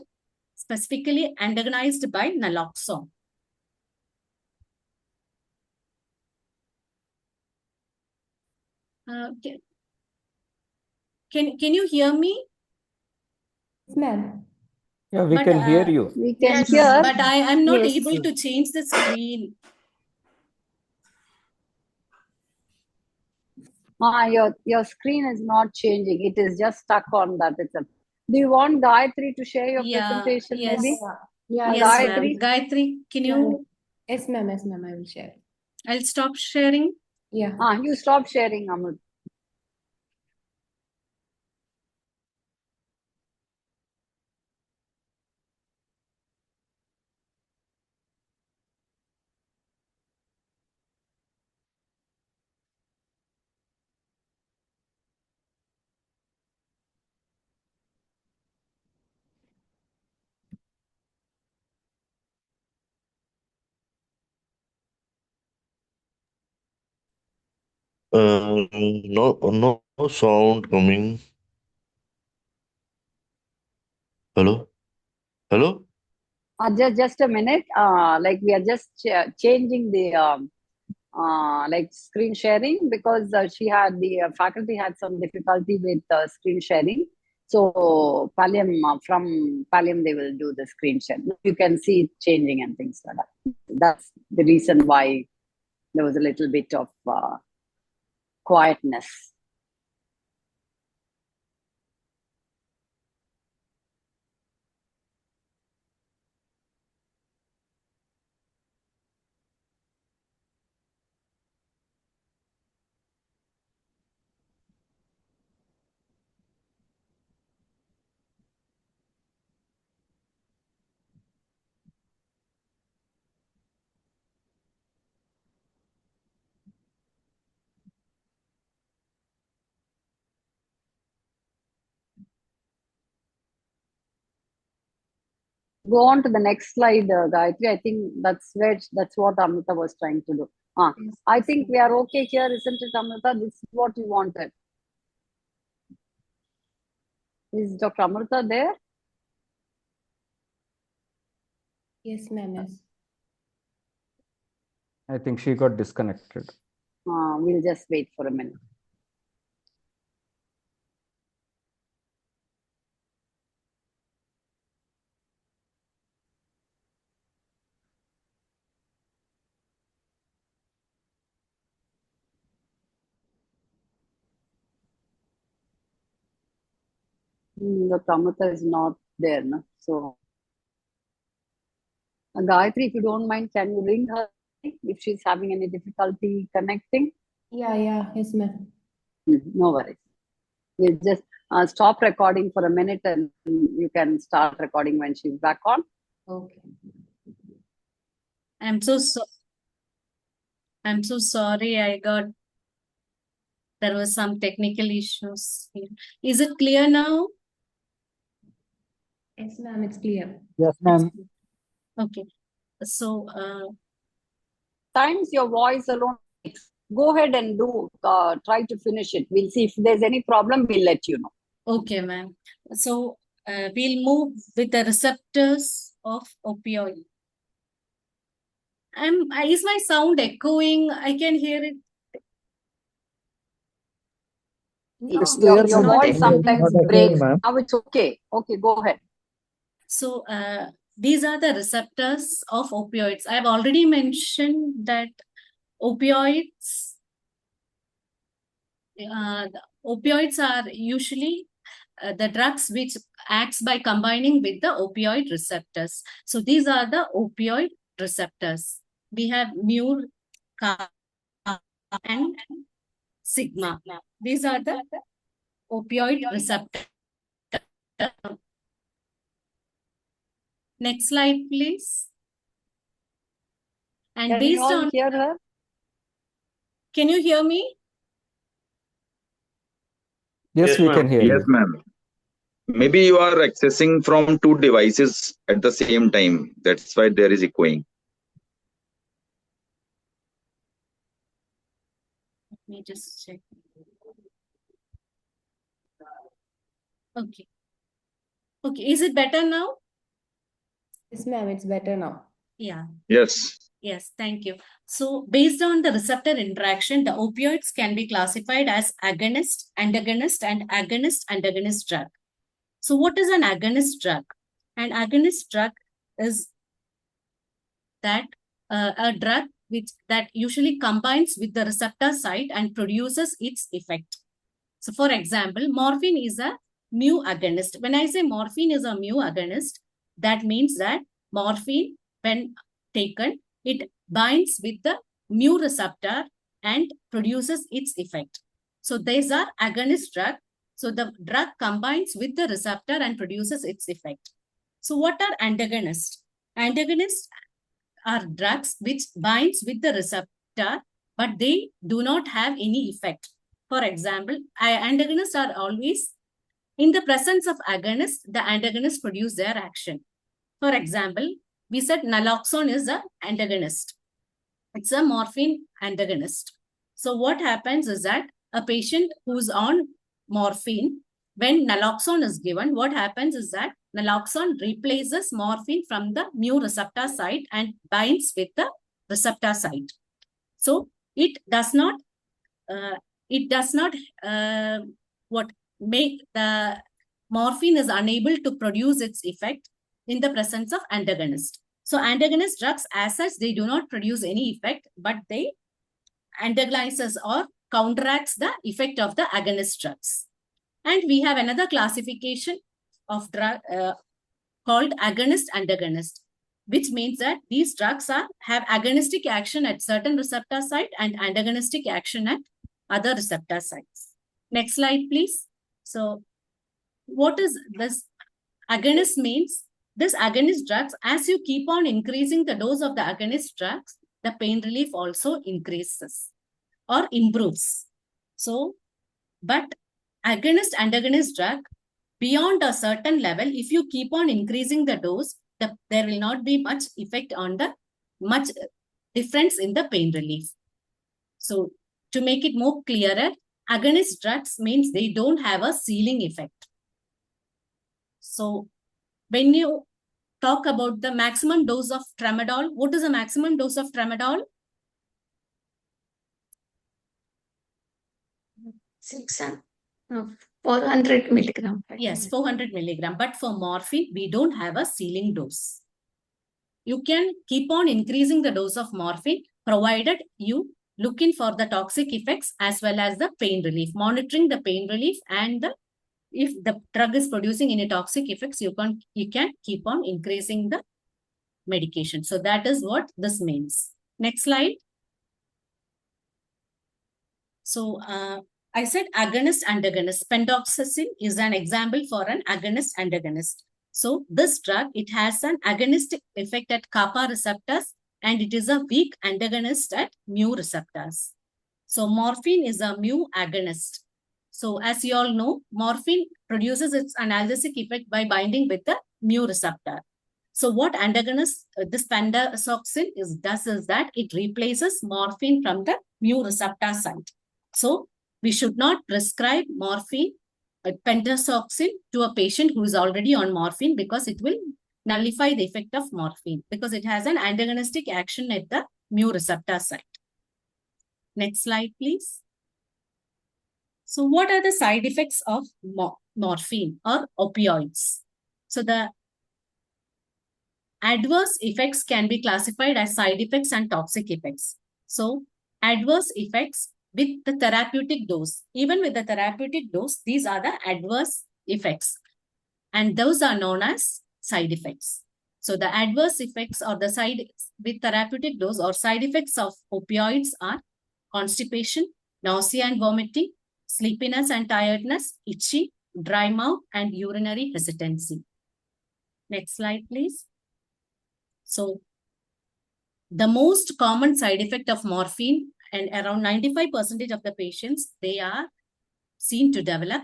Speaker 1: specifically antagonized by naloxone. Can you hear me?
Speaker 12: Yes, ma'am.
Speaker 2: Yeah, we can hear you.
Speaker 10: We can hear.
Speaker 1: But I am not able to change the screen.
Speaker 10: Your screen is not changing. It is just stuck on that itself. Do you want Gayatri to share your presentation?
Speaker 1: Yes.
Speaker 10: Maybe?
Speaker 12: Yes,
Speaker 10: Gayatri?
Speaker 1: Gayatri, can you?
Speaker 12: Yes, ma'am. Yes, ma'am. I will share.
Speaker 1: I'll stop sharing.
Speaker 12: Yeah.
Speaker 10: You stop sharing, Amrit.
Speaker 13: No sound coming. Hello? Hello?
Speaker 10: Just a minute. Like we are just changing the like screen sharing because she had the faculty had some difficulty with screen sharing. So Pallium from Pallium they will do the screen share. You can see it changing and things like that. That's the reason why there was a little bit of quietness. Go on to the next slide, Gayatri. I think that's what Amrita was trying to do. I think we are okay here, isn't it, Amrita? This is what you wanted. Is Dr. Amrita there?
Speaker 12: Yes, ma'am. Yes.
Speaker 2: I think she got disconnected.
Speaker 10: We'll just wait for a minute. Dr. Amrita is not there, no? So, Gayatri, if you don't mind, can you ring her if she's having any difficulty connecting?
Speaker 12: Yeah. Yes, ma'am.
Speaker 10: No worries. We'll just stop recording for a minute and you can start recording when she's back on.
Speaker 12: Okay.
Speaker 1: I'm so sorry. There was some technical issues here. Is it clear now?
Speaker 12: Yes, ma'am. It's clear.
Speaker 14: Yes, ma'am.
Speaker 1: Okay. So,
Speaker 10: Times your voice alone. Go ahead and try to finish it. We'll see if there's any problem, we'll let you know.
Speaker 1: okay, ma'am. So, we'll move with the receptors of opioid. Is my sound echoing? I can hear it.
Speaker 14: It's
Speaker 10: Your
Speaker 14: clear, ma'am.
Speaker 10: voice sometimes
Speaker 14: Not
Speaker 10: breaks.
Speaker 14: echoing, ma'am.
Speaker 10: Now it's okay. Okay, go ahead.
Speaker 1: So, these are the receptors of opioids. I have already mentioned that opioids are usually the drugs which acts by combining with the opioid receptors. So these are the opioid receptors. We have mu, kappa, and sigma. These are the opioid receptors. Next slide, please. And
Speaker 10: Can
Speaker 1: based
Speaker 10: you all
Speaker 1: on,
Speaker 10: hear her?
Speaker 1: can you hear me?
Speaker 2: Yes, we can hear
Speaker 7: Yes,
Speaker 2: you.
Speaker 7: ma'am. Maybe you are accessing from two devices at the same time. That's why there is echoing.
Speaker 1: Let me just check. Okay. Okay, is it better now?
Speaker 12: Yes, ma'am. It's better now.
Speaker 1: Yeah.
Speaker 7: Yes.
Speaker 1: Yes, thank you. So based on the receptor interaction, the opioids can be classified as agonist, antagonist, and agonist-antagonist drug. So what is an agonist drug? An agonist drug is that a drug that usually combines with the receptor site and produces its effect. So for example, morphine is a mu agonist. When I say morphine is a mu agonist, that means that morphine, when taken, it binds with the mu receptor and produces its effect. So these are agonist drug. So the drug combines with the receptor and produces its effect. So what are antagonists? Antagonists are drugs which binds with the receptor, but they do not have any effect. For example, antagonists are always in the presence of agonists, the antagonists produce their action. For example, we said naloxone is an antagonist. It's a morphine antagonist. So what happens is that a patient who's on morphine, when naloxone is given, what happens is that naloxone replaces morphine from the mu receptor site and binds with the receptor site. So it does not make the morphine is unable to produce its effect in the presence of antagonist. So antagonist drugs as such, they do not produce any effect, but they antagonizes or counteracts the effect of the agonist drugs. And we have another classification of drug called agonist-antagonist, which means that these drugs have agonistic action at certain receptor site and antagonistic action at other receptor sites. Next slide, please. So what is this agonist means? This agonist drugs, as you keep on increasing the dose of the agonist drugs, the pain relief also increases or improves. So, but agonist-antagonist drug, beyond a certain level, if you keep on increasing the dose, there will not be much effect on the much difference in the pain relief. So to make it more clearer, agonist drugs means they don't have a ceiling effect. So when you talk about the maximum dose of tramadol, what is the maximum dose of tramadol?
Speaker 3: 400 milligram.
Speaker 1: Yes, 400 milligram. But for morphine, we don't have a ceiling dose. You can keep on increasing the dose of morphine, provided you looking for the toxic effects as well as the pain relief, monitoring the pain relief, and if the drug is producing any toxic effects, you can keep on increasing the medication. So that is what this means. Next slide. So I said agonist antagonist. Pentoxacin is an example for an agonist antagonist. So this drug, it has an agonistic effect at kappa receptors and it is a weak antagonist at mu receptors. So morphine is a mu agonist. So as you all know, morphine produces its analgesic effect by binding with the mu receptor. So what antagonist this pentoxacin does is that it replaces morphine from the mu receptor site. So we should not prescribe morphine, pentoxacin to a patient who is already on morphine because it will nullify the effect of morphine because it has an antagonistic action at the mu receptor site. Next slide, please. So what are the side effects of morphine or opioids? So the adverse effects can be classified as side effects and toxic effects. So adverse effects with the therapeutic dose, even with the therapeutic dose, these are the adverse effects. And those are known as side effects. So the adverse effects or the side with therapeutic dose or side effects of opioids are constipation, nausea and vomiting, sleepiness and tiredness, itchy, dry mouth, and urinary hesitancy. Next slide, please. So the most common side effect of morphine, and around 95% of the patients, they are seen to develop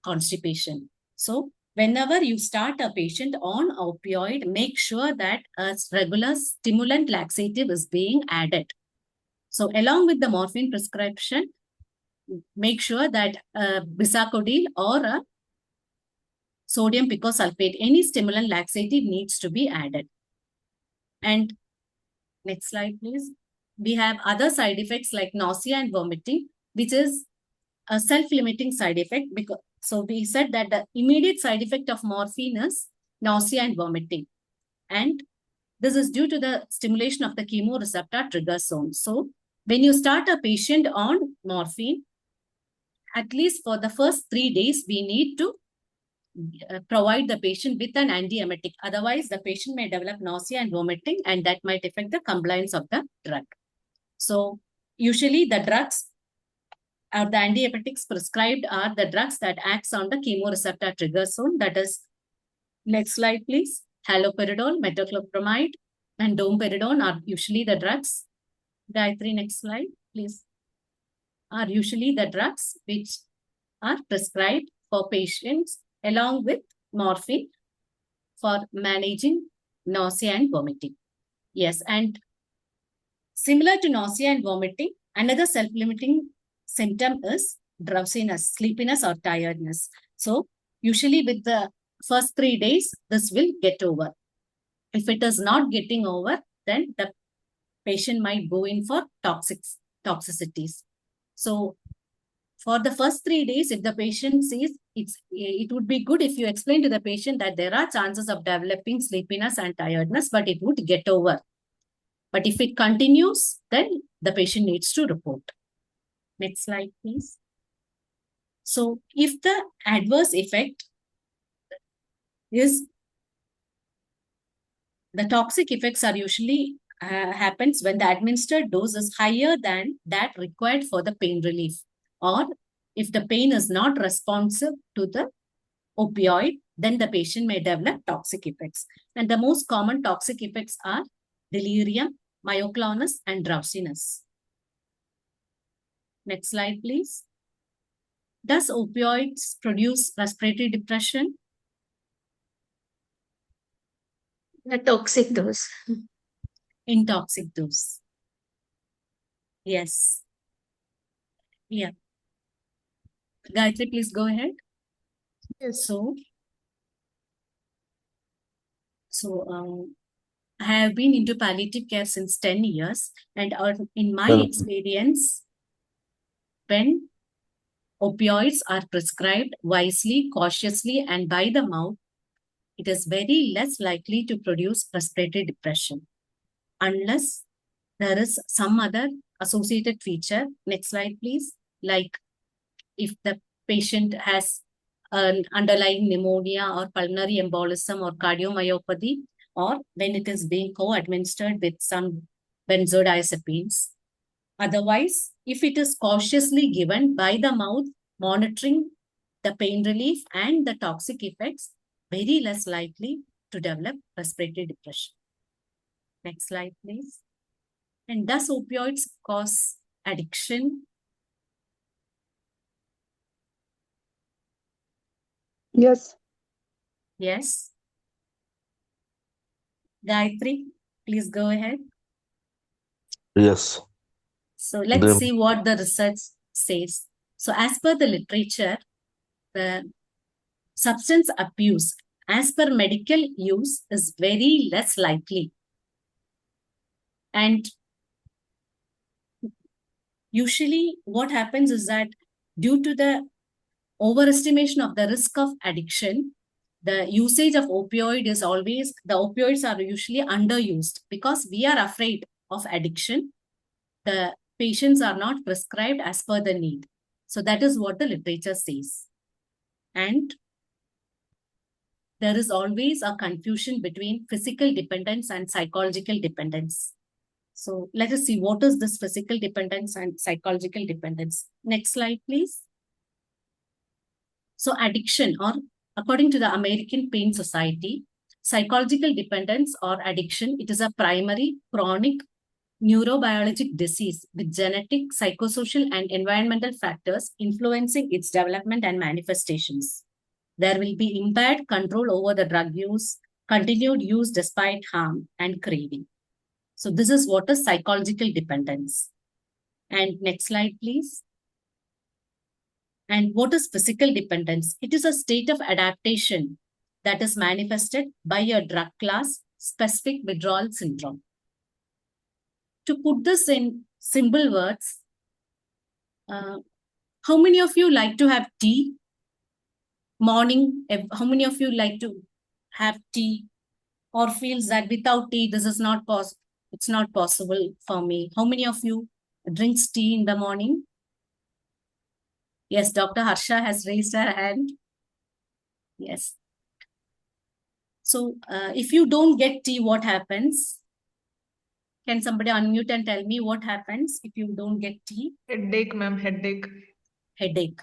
Speaker 1: constipation. So whenever you start a patient on opioid, make sure that a regular stimulant laxative is being added. So along with the morphine prescription, make sure that bisacodyl or a sodium picosulfate, any stimulant laxative needs to be added. And next slide, please. We have other side effects like nausea and vomiting, which is a self-limiting side effect. Because so we said that the immediate side effect of morphine is nausea and vomiting. And this is due to the stimulation of the chemoreceptor trigger zone. So when you start a patient on morphine, at least for the first 3 days, we need to provide the patient with an antiemetic. Otherwise, the patient may develop nausea and vomiting, and that might affect the compliance of the drug. So usually the drugs or the antiemetics prescribed are the drugs that acts on the chemoreceptor trigger zone. That is, next slide, please. Haloperidol, metoclopramide, and domperidone are usually the drugs. Gayatri, next slide, please. Are usually the drugs which are prescribed for patients along with morphine for managing nausea and vomiting. Yes, and similar to nausea and vomiting, another self-limiting symptom is drowsiness, sleepiness, or tiredness. So usually with the first 3 days, this will get over. If it is not getting over, then the patient might go in for toxicities. So for the first 3 days, if the patient sees, it would be good if you explain to the patient that there are chances of developing sleepiness and tiredness, but it would get over. But if it continues, then the patient needs to report. Next slide, please. So if the adverse effect is, the toxic effects are usually happens when the administered dose is higher than that required for the pain relief, or if the pain is not responsive to the opioid, then the patient may develop toxic effects. And the most common toxic effects are delirium, myoclonus, and drowsiness. Next slide, please. Does opioids produce respiratory depression?
Speaker 3: The toxic dose.
Speaker 1: In toxic dose. Yes. Yeah. Gayatri, please go ahead.
Speaker 5: Yes.
Speaker 1: So I have been into palliative care since 10 years, and in my experience, when opioids are prescribed wisely, cautiously, and by the mouth, it is very less likely to produce respiratory depression unless there is some other associated feature. Next slide, please. Like if the patient has an underlying pneumonia or pulmonary embolism or cardiomyopathy, or when it is being co-administered with some benzodiazepines. Otherwise, if it is cautiously given by the mouth, monitoring the pain relief and the toxic effects, very less likely to develop respiratory depression. Next slide, please. And does opioids cause addiction?
Speaker 5: Yes.
Speaker 1: Yes. Gayatri, please go ahead.
Speaker 13: Yes.
Speaker 1: So let's see what the research says. So as per the literature, the substance abuse as per medical use is very less likely. And usually what happens is that due to the overestimation of the risk of addiction, the usage of opioid is always, the opioids are usually underused because we are afraid of addiction. The patients are not prescribed as per the need. So that is what the literature says. And there is always a confusion between physical dependence and psychological dependence. So let us see what is this physical dependence and psychological dependence. Next slide, please. So addiction, or according to the American Pain Society, psychological dependence or addiction, it is a primary chronic neurobiologic disease with genetic, psychosocial, and environmental factors influencing its development and manifestations. There will be impaired control over the drug use, continued use despite harm, and craving. So this is what is psychological dependence. And next slide, please. And what is physical dependence? It is a state of adaptation that is manifested by a drug class specific withdrawal syndrome. To put this in simple words, how many of you like to have tea? Morning, how many of you like to have tea or feels that without tea, this is not possible? It's not possible for me. How many of you drinks tea in the morning? Yes, Dr. Harsha has raised her hand. Yes. So if you don't get tea, what happens? Can somebody unmute and tell me what happens if you don't get tea?
Speaker 5: Headache, ma'am, headache.
Speaker 1: Headache.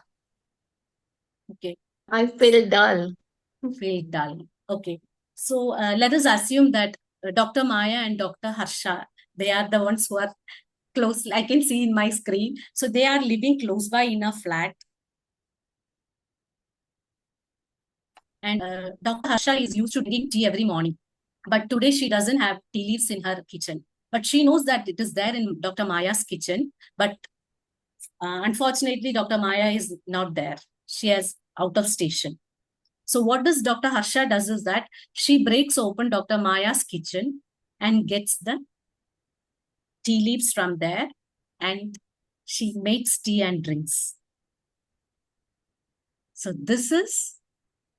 Speaker 1: Okay.
Speaker 3: I feel dull.
Speaker 1: Feel dull. Okay. So let us assume that Dr. Maya and Dr. Harsha, they are the ones who are close. I can see in my screen. So they are living close by in a flat. And Dr. Harsha is used to drinking tea every morning. But today she doesn't have tea leaves in her kitchen. But she knows that it is there in Dr. Maya's kitchen. But unfortunately, Dr. Maya is not there. She is out of station. So what does Dr. Harsha does is that she breaks open Dr. Maya's kitchen and gets the tea leaves from there, and she makes tea and drinks. So this is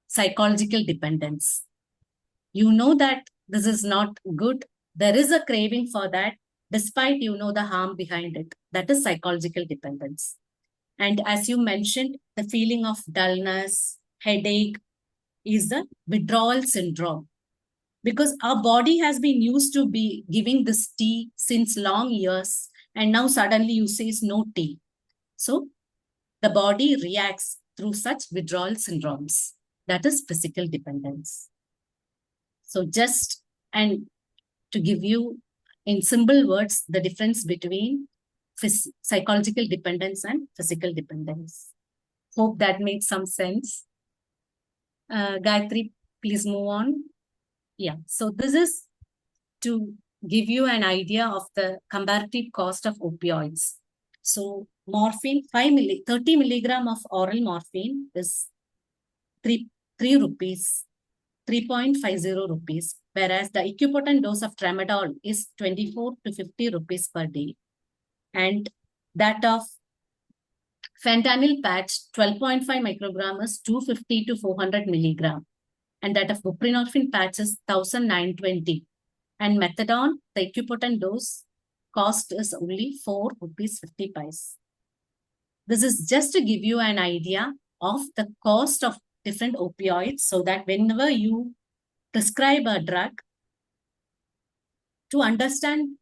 Speaker 1: psychological dependence. You know that this is not good. There is a craving for that, despite you know the harm behind it. That is psychological dependence. And as you mentioned, the feeling of dullness, headache is the withdrawal syndrome. Because our body has been used to be giving this tea since long years, and now suddenly you say no tea. So the body reacts through such withdrawal syndromes. That is physical dependence. So just, and to give you in simple words, the difference between psychological dependence and physical dependence. Hope that made some sense. Gayatri, please move on. Yeah, so this is to give you an idea of the comparative cost of opioids. So morphine, 30 milligram of oral morphine is 3 rupees, 3.50 rupees, whereas the equipotent dose of tramadol is 24 to 50 rupees per day. And that of fentanyl patch, 12.5 microgram is 250 to 400 milligram. And that of buprenorphine patch is 1920. And methadone, the equipotent dose cost is only 4 rupees 50 paise. This is just to give you an idea of the cost of different opioids, so that whenever you prescribe a drug, to understand,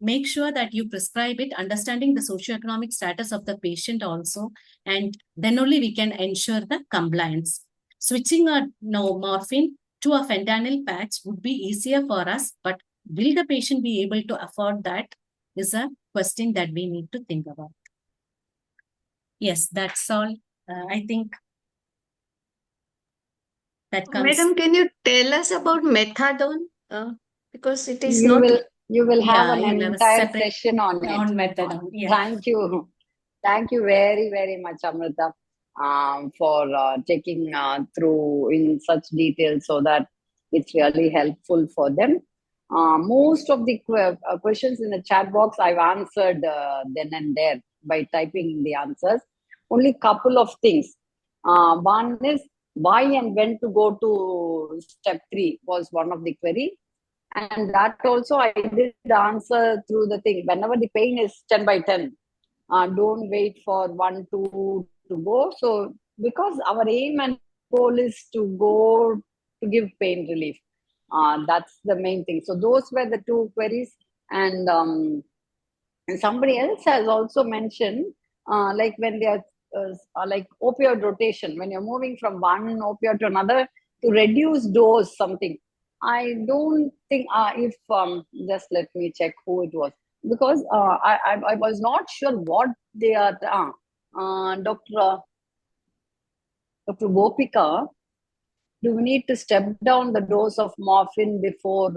Speaker 1: make sure that you prescribe it, understanding the socioeconomic status of the patient also, and then only we can ensure the compliance. Switching a morphine to a fentanyl patch would be easier for us, but will the patient be able to afford that is a question that we need to think about. Yes, that's all. I think that comes.
Speaker 3: Madam, can you tell us about methadone? Because it is
Speaker 10: You
Speaker 3: not.
Speaker 10: will have
Speaker 1: Yeah,
Speaker 10: an
Speaker 1: you'll have a
Speaker 10: entire
Speaker 1: separate
Speaker 10: session on it.
Speaker 1: methadone. Yeah.
Speaker 10: Thank you. Thank you very, very much, Amrita, for taking through in such detail so that it's really helpful for them. Most of the questions in the chat box I've answered then and there by typing the answers. Only couple of things. One is why and when to go to step 3 was one of the query. And that also I did answer through the thing. Whenever the pain is 10 by 10, don't wait for 1, 2 to go. So because our aim and goal is to go to give pain relief. That's the main thing. So those were the 2 queries. And somebody else has also mentioned, like when they are like opioid rotation, when you're moving from one opioid to another to reduce dose something. I don't think if just let me check who it was, because I was not sure what they are. Dr. Gopika, do we need to step down the dose of morphine before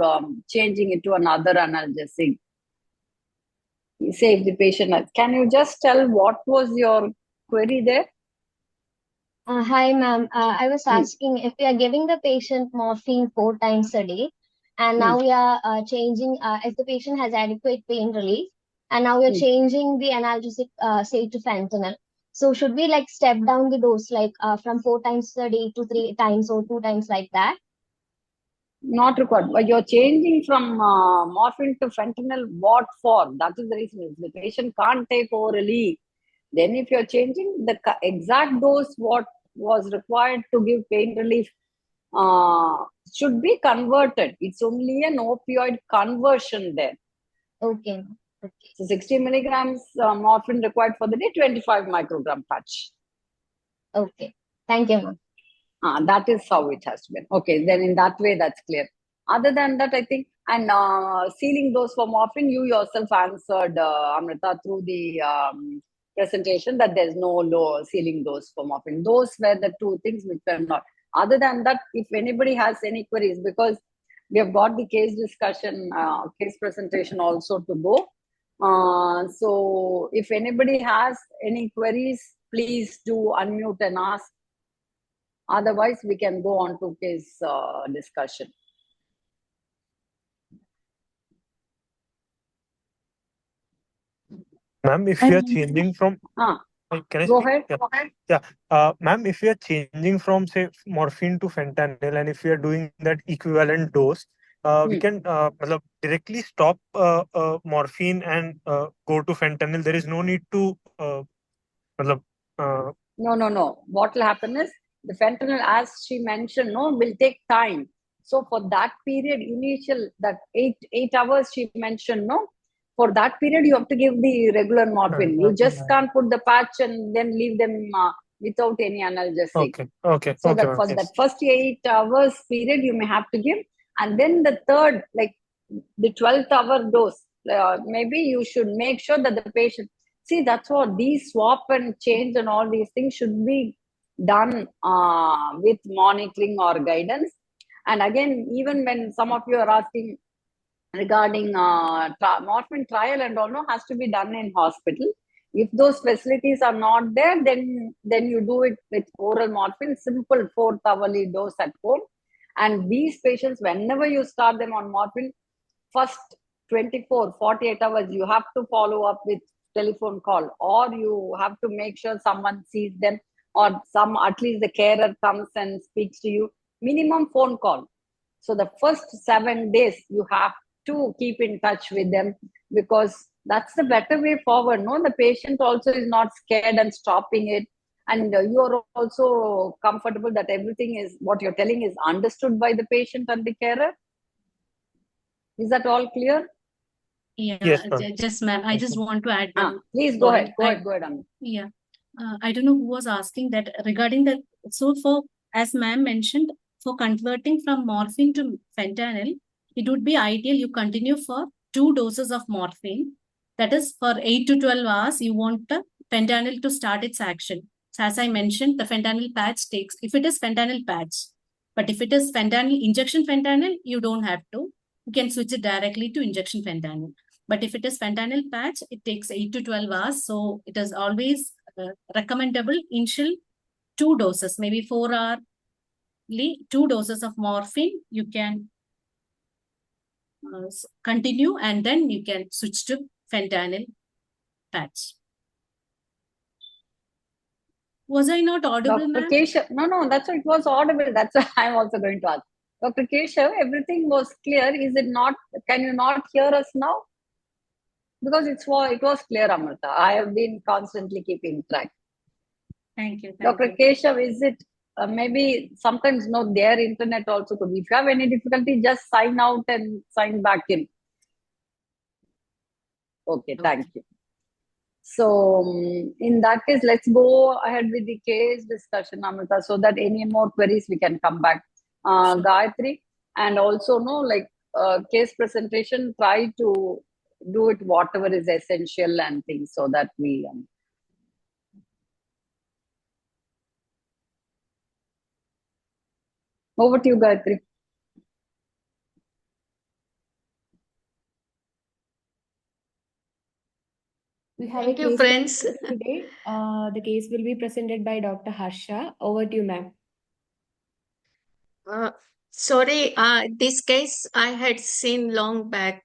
Speaker 10: changing it to another analgesic? Say if the patient has. Can you just tell what was your query there?
Speaker 15: Hi, ma'am. I was asking if we are giving the patient morphine 4 times a day, and now we are changing, if the patient has adequate pain relief, and now we are changing the analgesic, say, to fentanyl. So should we like step down the dose, like from 4 times a day to 3 times or 2 times like that?
Speaker 10: Not required. But you're changing from morphine to fentanyl. What for? That is the reason. If the patient can't take orally, then if you're changing the exact dose, what was required to give pain relief should be converted. It's only an opioid conversion there.
Speaker 15: Okay.
Speaker 10: So 60 milligrams morphine required for the day, 25 microgram patch.
Speaker 15: Okay. Thank you, ma'am.
Speaker 10: That is how it has to be. Okay, then in that way, that's clear. Other than that, I think, and sealing dose for morphine, you yourself answered, Amrita, through the presentation that there's no low sealing dose for morphine. Those were the 2 things which were not. Other than that, if anybody has any queries, because we have got the case discussion, case presentation also to go. So if anybody has any queries, please do unmute and ask. Otherwise, we can go on to case discussion.
Speaker 9: Ma'am, if you are changing from, can I
Speaker 10: go
Speaker 9: speak?
Speaker 10: ahead.
Speaker 9: Yeah. Ma'am, if you are changing from say morphine to fentanyl, and if you are doing that equivalent dose, we can directly stop morphine and go to fentanyl. There is no need to.
Speaker 10: No. What will happen is the fentanyl, as she mentioned, will take time. So for that period, initial that 8 hours she mentioned, for that period you have to give the regular morphine. You just can't put the patch and then leave them without any analgesic.
Speaker 9: Okay.
Speaker 10: So that for that first 8 hours period you may have to give, and then the third, like the 12th hour dose, maybe you should make sure that the patient. See, that's what these swap and change and all these things should be done with monitoring or guidance. And again, even when some of you are asking regarding morphine trial and all, no, has to be done in hospital. If those facilities are not there, then you do it with oral morphine, simple 4th-hourly dose at home. And these patients, whenever you start them on morphine, first 24, 48 hours, you have to follow up with telephone call, or you have to make sure someone sees them, or at least the carer comes and speaks to you. Minimum phone call. So the first 7 days, you have to keep in touch with them, because that's the better way forward. No, the patient also is not scared and stopping it, and you are also comfortable that everything is what you're telling is understood by the patient and the carer. Is that all clear?
Speaker 1: Yeah,
Speaker 9: Yes, ma'am.
Speaker 1: just ma'am, I just want to add one
Speaker 10: please go
Speaker 1: point.
Speaker 10: ahead. Go ahead, Amit.
Speaker 1: Yeah, I don't know who was asking that regarding that. So for, as ma'am mentioned, for converting from morphine to fentanyl, it would be ideal you continue for 2 doses of morphine. That is, for 8 to 12 hours, you want the fentanyl to start its action. So as I mentioned, the fentanyl patch takes, if it is fentanyl patch, but if it is fentanyl, injection fentanyl, you don't have to. You can switch it directly to injection fentanyl. But if it is fentanyl patch, it takes 8 to 12 hours. So it is always recommendable initial 2 doses, maybe 4-hourly 2 doses of morphine. You can continue, and then you can switch to fentanyl patch. Was I not audible, ma'am?
Speaker 10: Dr. Keshav, no, that's why it was audible. That's why I'm also going to ask. Dr. Keshav, everything was clear. Is it not? Can you not hear us now? Because it was clear, Amirtha. I have been constantly keeping track.
Speaker 1: Thank you.
Speaker 10: Dr. Keshav, is it maybe sometimes no, their internet also could be. If you have any difficulty, just sign out and sign back in. Okay, thank you. So in that case, let's go ahead with the case discussion, Amirtha, so that any more queries we can come back. Gayatri, and also case presentation, try to do it whatever is essential and things, so that we over to you, Gayatri.
Speaker 12: We have
Speaker 3: Thank
Speaker 12: a
Speaker 3: you,
Speaker 12: case
Speaker 3: friends.
Speaker 12: today. The case will be presented by Dr. Harsha. Over to you, ma'am.
Speaker 3: Sorry, this case I had seen long back,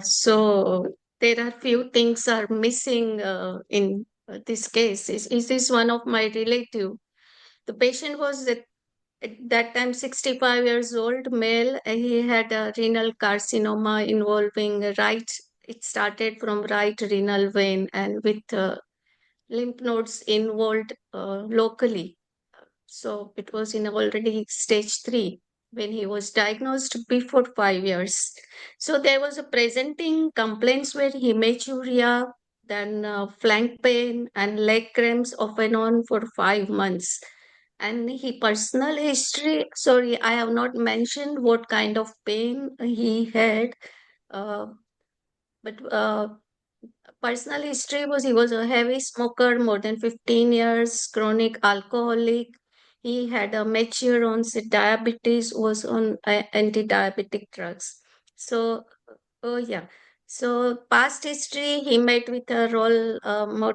Speaker 3: so there are few things are missing in this case. Is this one of my relative? The patient was at that time 65 years old, male. He had a renal carcinoma involving it started from right renal vein and with lymph nodes involved locally. So it was in already stage 3 when he was diagnosed before 5 years. So there was a presenting complaints were hematuria, then flank pain and leg cramps off and on for 5 months. And he personal history, sorry, I have not mentioned what kind of pain he had. But personal history was he was a heavy smoker, more than 15 years, chronic alcoholic. He had a mature onset diabetes, was on anti-diabetic drugs. So, oh yeah. So past history, he met with a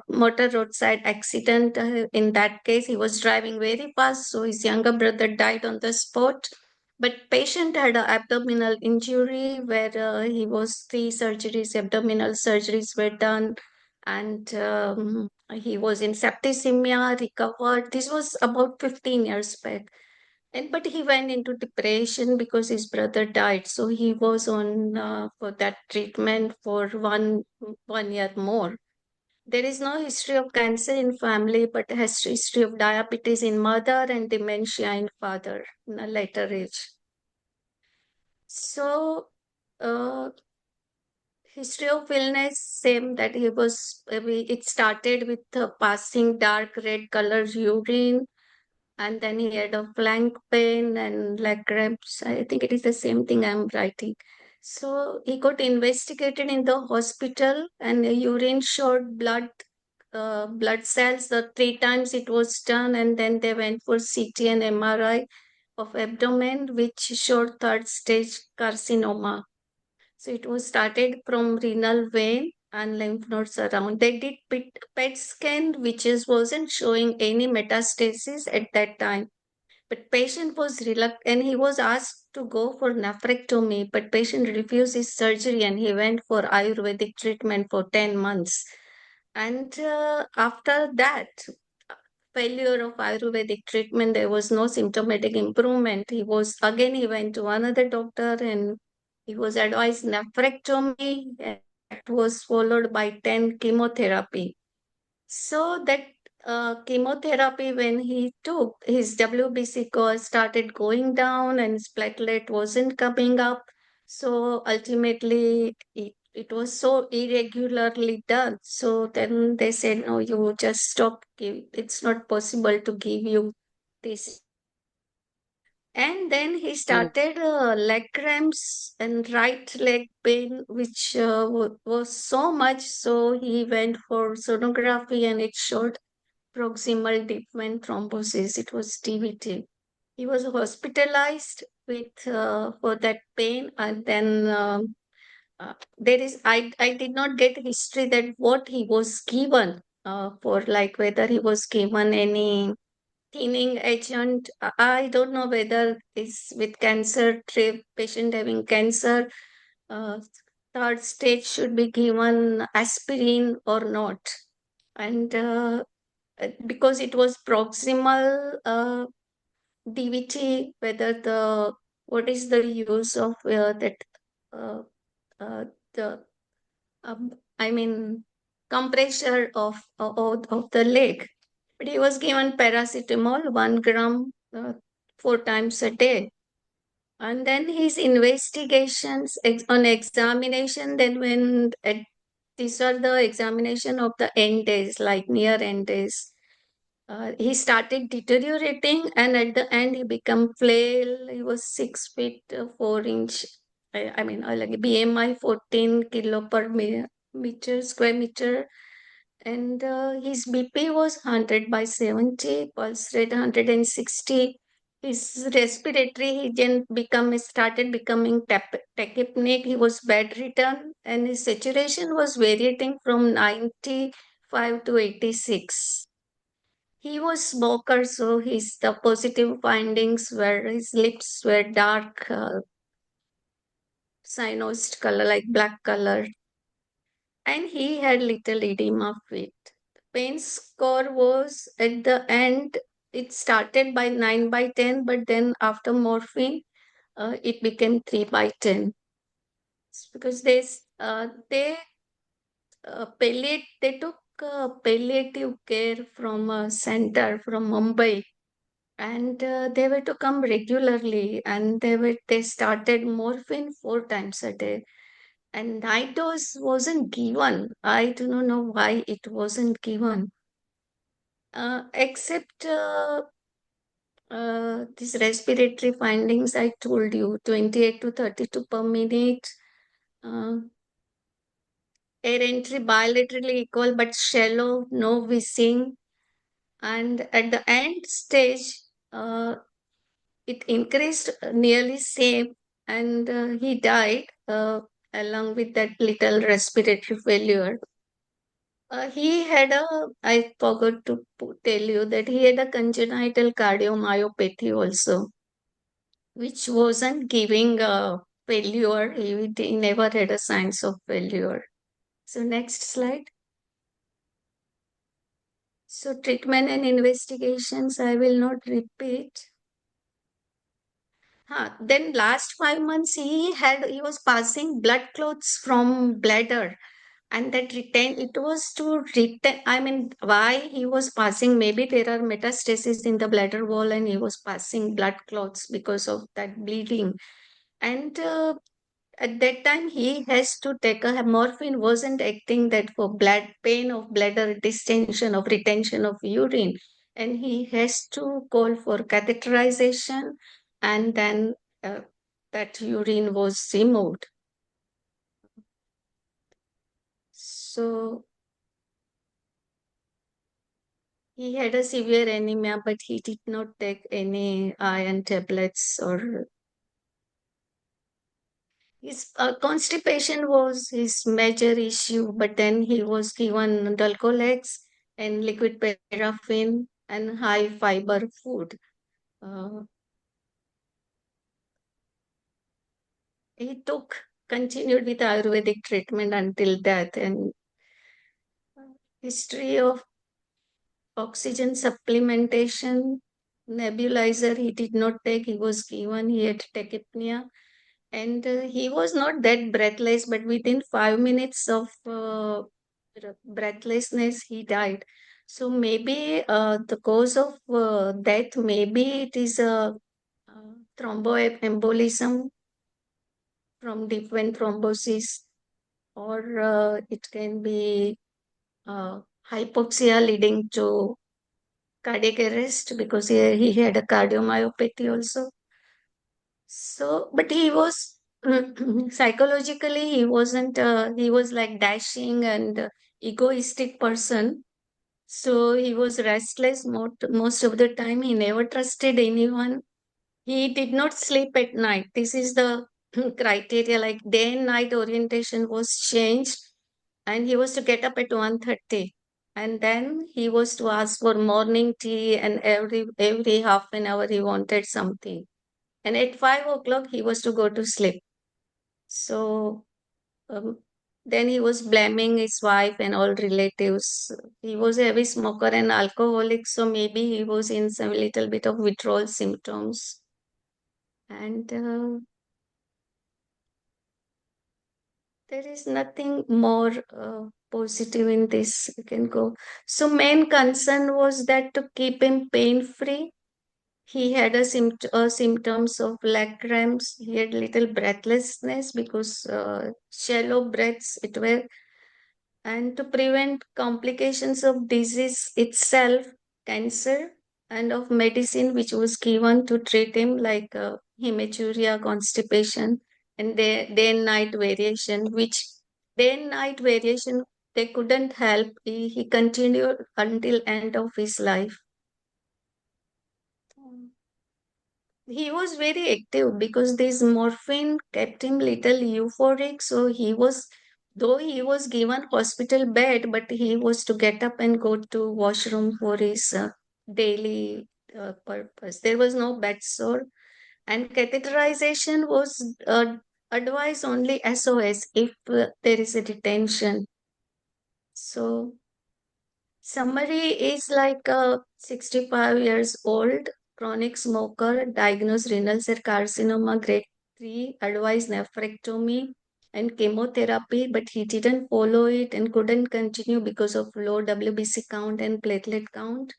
Speaker 3: motor roadside accident. In that case, he was driving very fast, so his younger brother died on the spot. But patient had an abdominal injury where 3 surgeries, abdominal surgeries were done, and he was in septicemia, recovered. This was about 15 years back. But he went into depression because his brother died. So he was on for that treatment for one year more. There is no history of cancer in family, but has history of diabetes in mother and dementia in father in a later age. So, history of illness, same that he was, it started with passing dark red color urine, and then he had a flank pain and leg cramps. I think it is the same thing I'm writing. So he got investigated in the hospital, and urine showed blood cells. The 3 times it was done, and then they went for CT and MRI. of abdomen, which showed third stage carcinoma. So it was started from renal vein and lymph nodes around. They did PET scan, which wasn't showing any metastasis at that time. But patient was reluctant and he was asked to go for nephrectomy, but patient refused his surgery and he went for Ayurvedic treatment for 10 months. And after that, failure of Ayurvedic treatment, there was no symptomatic improvement. He went to another doctor and he was advised nephrectomy, and that was followed by 10 chemotherapy. So that chemotherapy, when he took, his WBC score started going down and his platelet wasn't coming up. So ultimately, it was so irregularly done. So then they said, no, you just stop. It's not possible to give you this. And then he started leg cramps and right leg pain, which was so much. So he went for sonography and it showed proximal deep vein thrombosis. It was DVT. He was hospitalized with for that pain, and then I did not get history that what he was given for, like whether he was given any thinning agent. I don't know whether it's with cancer, patient having cancer, uh, third stage should be given aspirin or not. And because it was proximal DVT, what is the use of that uh, the I mean compressor of the leg. But he was given paracetamol 1 gram 4 times a day. And then his investigations on examination, then when these are the examination of the end days, like near end days. He started deteriorating, and at the end, he became flail. He was 6 feet 4 inch. I mean, like BMI 14 kilo per meter square meter, and his BP was 100/70, pulse rate 160. His respiratory, he then started becoming tachypneic. He was bedridden, and his saturation was varying from 95 to 86. He was smoker, so the positive findings were his lips were dark, cyanosed color, like black color, and he had little edema feet. The pain score was at the end. It started by 9/10, but then after morphine, it became 3/10. It's because they took palliative care from a center from Mumbai, and they were to come regularly, and they started morphine 4 times a day, and night dose wasn't given. I do not know why it wasn't given, except these respiratory findings I told you, 28 to 32 per minute, air entry bilaterally equal but shallow, no wheezing, and at the end stage it increased nearly same, and he died along with that little respiratory failure. He had I forgot to tell you that he had a congenital cardiomyopathy also, which wasn't giving a failure. He never had a signs of failure. So next slide. So treatment and investigations, I will not repeat. Then last 5 months he was passing blood clots from bladder, and that it was to retain. I mean, why he was passing? Maybe there are metastases in the bladder wall, and he was passing blood clots because of that bleeding. And at that time he has to take a morphine wasn't acting that for blood pain of bladder distension of retention of urine, and he has to call for catheterization, and then that urine was removed. So He had a severe anemia, but he did not take any iron tablets or his constipation was his major issue, but then he was given Dulcolex and liquid paraffin and high fiber food. He continued with Ayurvedic treatment until death, and history of oxygen supplementation, nebulizer he did not take, he was given, he had tachypnea, and he was not that breathless, but within 5 minutes of breathlessness, he died. So maybe the cause of death, maybe it is a thromboembolism from deep vein thrombosis, or it can be hypoxia leading to cardiac arrest because he had a cardiomyopathy also. So, but he was psychologically, he wasn't, he was like dashing and egoistic person. So he was restless most of the time. He never trusted anyone. He did not sleep at night. This is the criteria, like day and night orientation was changed, and he was to get up at 1:30, and then he was to ask for morning tea, and every half an hour he wanted something, and at 5 o'clock he was to go to sleep. So then he was blaming his wife and all relatives. He was a heavy smoker and alcoholic, so maybe he was in some little bit of withdrawal symptoms. And there is nothing more positive in this. You can go. So main concern was that to keep him pain-free. He had symptoms of leg cramps. He had little breathlessness because shallow breaths it were. And to prevent complications of disease itself, cancer, and of medicine which was given to treat him, like hematuria, constipation, and day and night variation, which day and night variation they couldn't help. He continued until end of his life. He was very active because this morphine kept him little euphoric. So he was, though he was given hospital bed, but he was to get up and go to washroom for his daily purpose. There was no bed sore, and catheterization was advised only SOS if there is a detention. So summary is like 65 years old, chronic smoker, diagnosed renal cell carcinoma grade 3, advised nephrectomy and chemotherapy, but he didn't follow it and couldn't continue because of low WBC count and platelet count.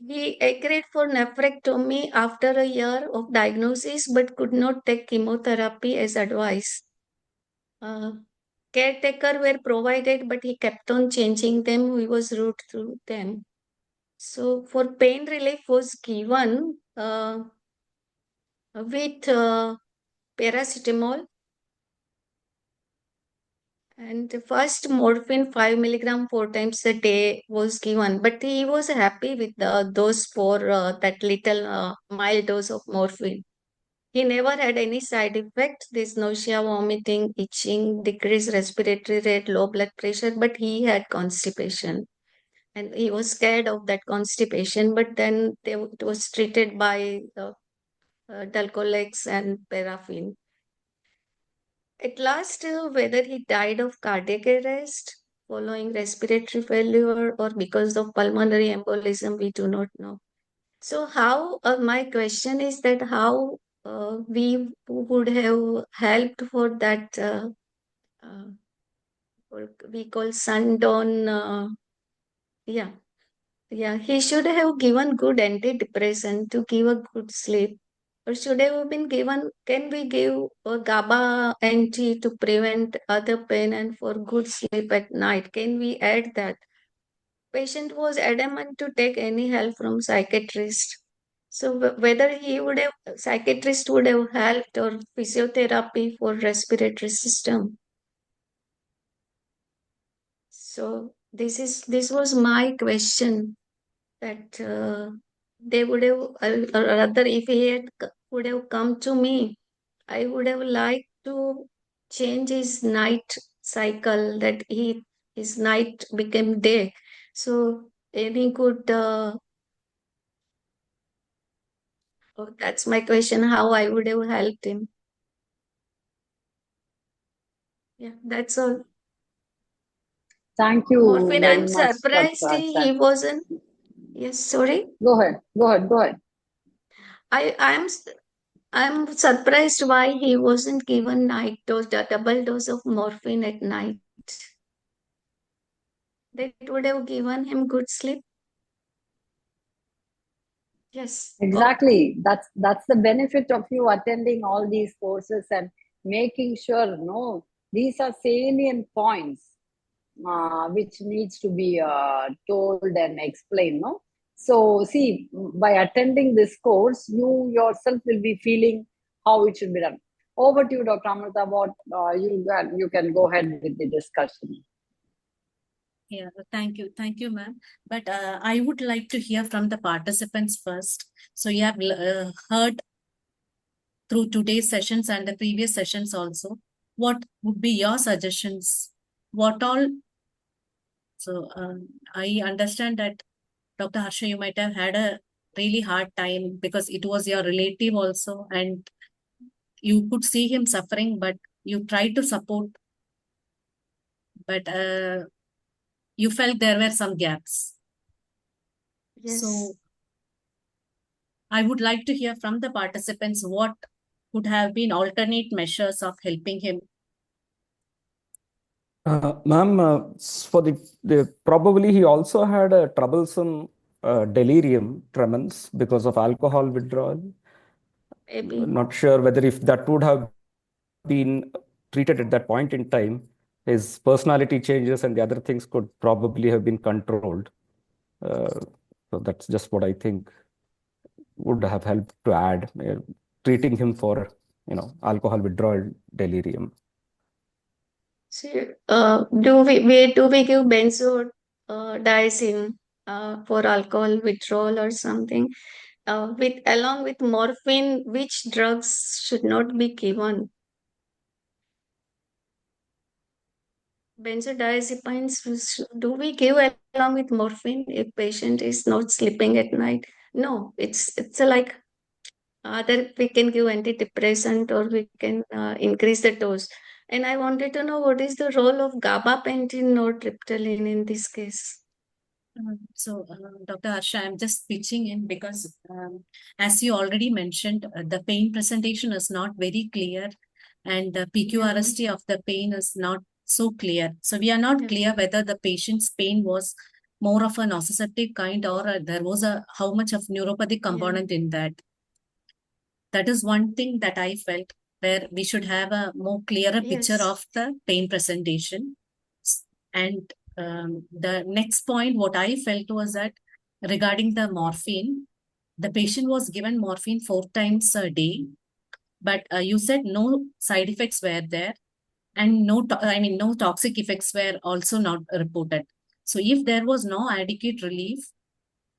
Speaker 3: He agreed for nephrectomy after a year of diagnosis, but could not take chemotherapy as advised. Caretaker were provided, but he kept on changing them. He was rude to them. So for pain relief was given with paracetamol, and the first morphine 5 milligram 4 times a day was given. But he was happy with the dose for that little mild dose of morphine. He never had any side effects. This nausea, vomiting, itching, decreased respiratory rate, low blood pressure, but he had constipation. And he was scared of that constipation, but then it was treated by Dulcolex and paraffin. At last, whether he died of cardiac arrest following respiratory failure or because of pulmonary embolism, we do not know. So how, my question is that how we would have helped for that, we call sundown, yeah. Yeah, he should have given good antidepressant to give a good sleep. Or should have been given, can we give a GABA anti to prevent other pain and for good sleep at night? Can we add that? Patient was adamant to take any help from psychiatrist. So whether he would have, psychiatrist would have helped or physiotherapy for respiratory system. So this was my question, that they would have, or rather, if he would have come to me, I would have liked to change his night cycle, that his night became day. So any good, that's my question, how I would have helped him. Yeah, that's all.
Speaker 10: Thank you
Speaker 3: Morphine,
Speaker 10: very
Speaker 3: I'm
Speaker 10: much,
Speaker 3: surprised
Speaker 10: Dr.
Speaker 3: he
Speaker 10: Hassan.
Speaker 3: wasn't. Yes, sorry.
Speaker 10: Go ahead.
Speaker 3: I'm surprised why he wasn't given night dose, the double dose of morphine at night. That would have given him good sleep. Yes.
Speaker 10: Exactly. That's the benefit of you attending all these courses and making sure, no, these are salient points which needs to be told and explained, no? So see, by attending this course, you yourself will be feeling how it should be done. Over to you, Dr. Amirtha. What you can go ahead with the discussion.
Speaker 1: Yeah, thank you, ma'am. But I would like to hear from the participants first. So you have heard through today's sessions and the previous sessions also. What would be your suggestions? What all? So I understand that Dr. Harsha, you might have had a really hard time because it was your relative also, and you could see him suffering, but you tried to support, but you felt there were some gaps.
Speaker 3: Yes.
Speaker 1: So I would like to hear from the participants what could have been alternate measures of helping him.
Speaker 2: Ma'am, for the probably he also had a troublesome delirium tremens because of alcohol withdrawal.
Speaker 3: Maybe.
Speaker 2: Not sure whether if that would have been treated at that point in time, his personality changes and the other things could probably have been controlled. So that's just what I think would have helped to add, treating him for, alcohol withdrawal delirium.
Speaker 3: So, do we give benzodiazepine for alcohol withdrawal or something? Along with morphine, which drugs should not be given? Benzodiazepines, do we give along with morphine if patient is not sleeping at night? No, it's like either we can give antidepressant or we can increase the dose. And I wanted to know what is the role of gabapentin or triptyline in this case.
Speaker 1: So, Dr. Harsha, I'm just pitching in because, as you already mentioned, the pain presentation is not very clear, and the PQRST of the pain is not so clear. So, we are not clear whether the patient's pain was more of a nociceptive kind or there was how much of neuropathic component in that. That is one thing that I felt where we should have a more clearer picture of the pain presentation. And the next point, what I felt was that regarding the morphine, the patient was given morphine 4 times a day, but you said no side effects were there, and no toxic effects were also not reported. So if there was no adequate relief,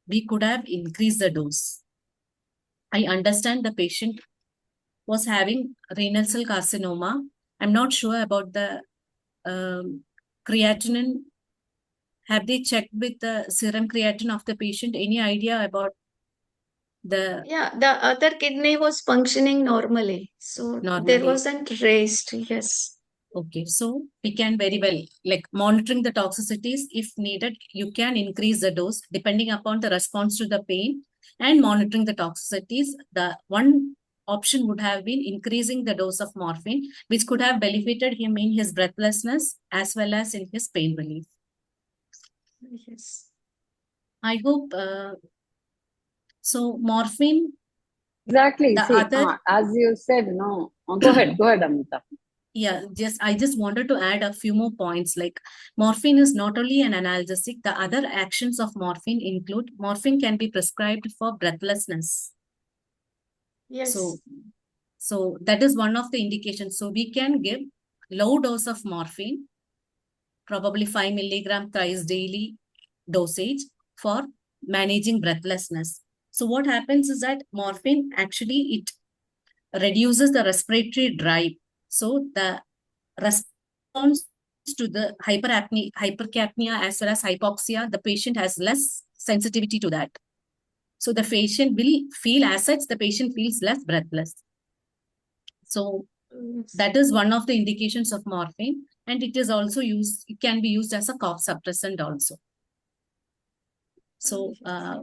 Speaker 1: we could have increased the dose. I understand the patient was having renal cell carcinoma. I'm not sure about the creatinine. Have they checked with the serum creatinine of the patient? Any idea about the?
Speaker 3: Yeah, the other kidney was functioning normally. So there wasn't raised. Yes.
Speaker 1: Okay, so we can very well, like monitoring the toxicities if needed, you can increase the dose depending upon the response to the pain and monitoring the toxicities. The one option would have been increasing the dose of morphine, which could have benefited him in his breathlessness as well as in his pain relief.
Speaker 3: Yes.
Speaker 1: I hope so. Morphine.
Speaker 10: Exactly. See, as you said, no. Go ahead, Amrita.
Speaker 1: Yeah, I just wanted to add a few more points. Like morphine is not only an analgesic, the other actions of morphine include morphine can be prescribed for breathlessness.
Speaker 3: Yes.
Speaker 1: So that is one of the indications. So we can give low dose of morphine probably 5 milligram thrice daily dosage for managing breathlessness. So what happens is that morphine actually it reduces the respiratory drive. So the response to the hypercapnia as well as hypoxia, the patient has less sensitivity to that. So the patient will feel as such, the patient feels less breathless. So that is one of the indications of morphine, and it is also used, it can be used as a cough suppressant also. So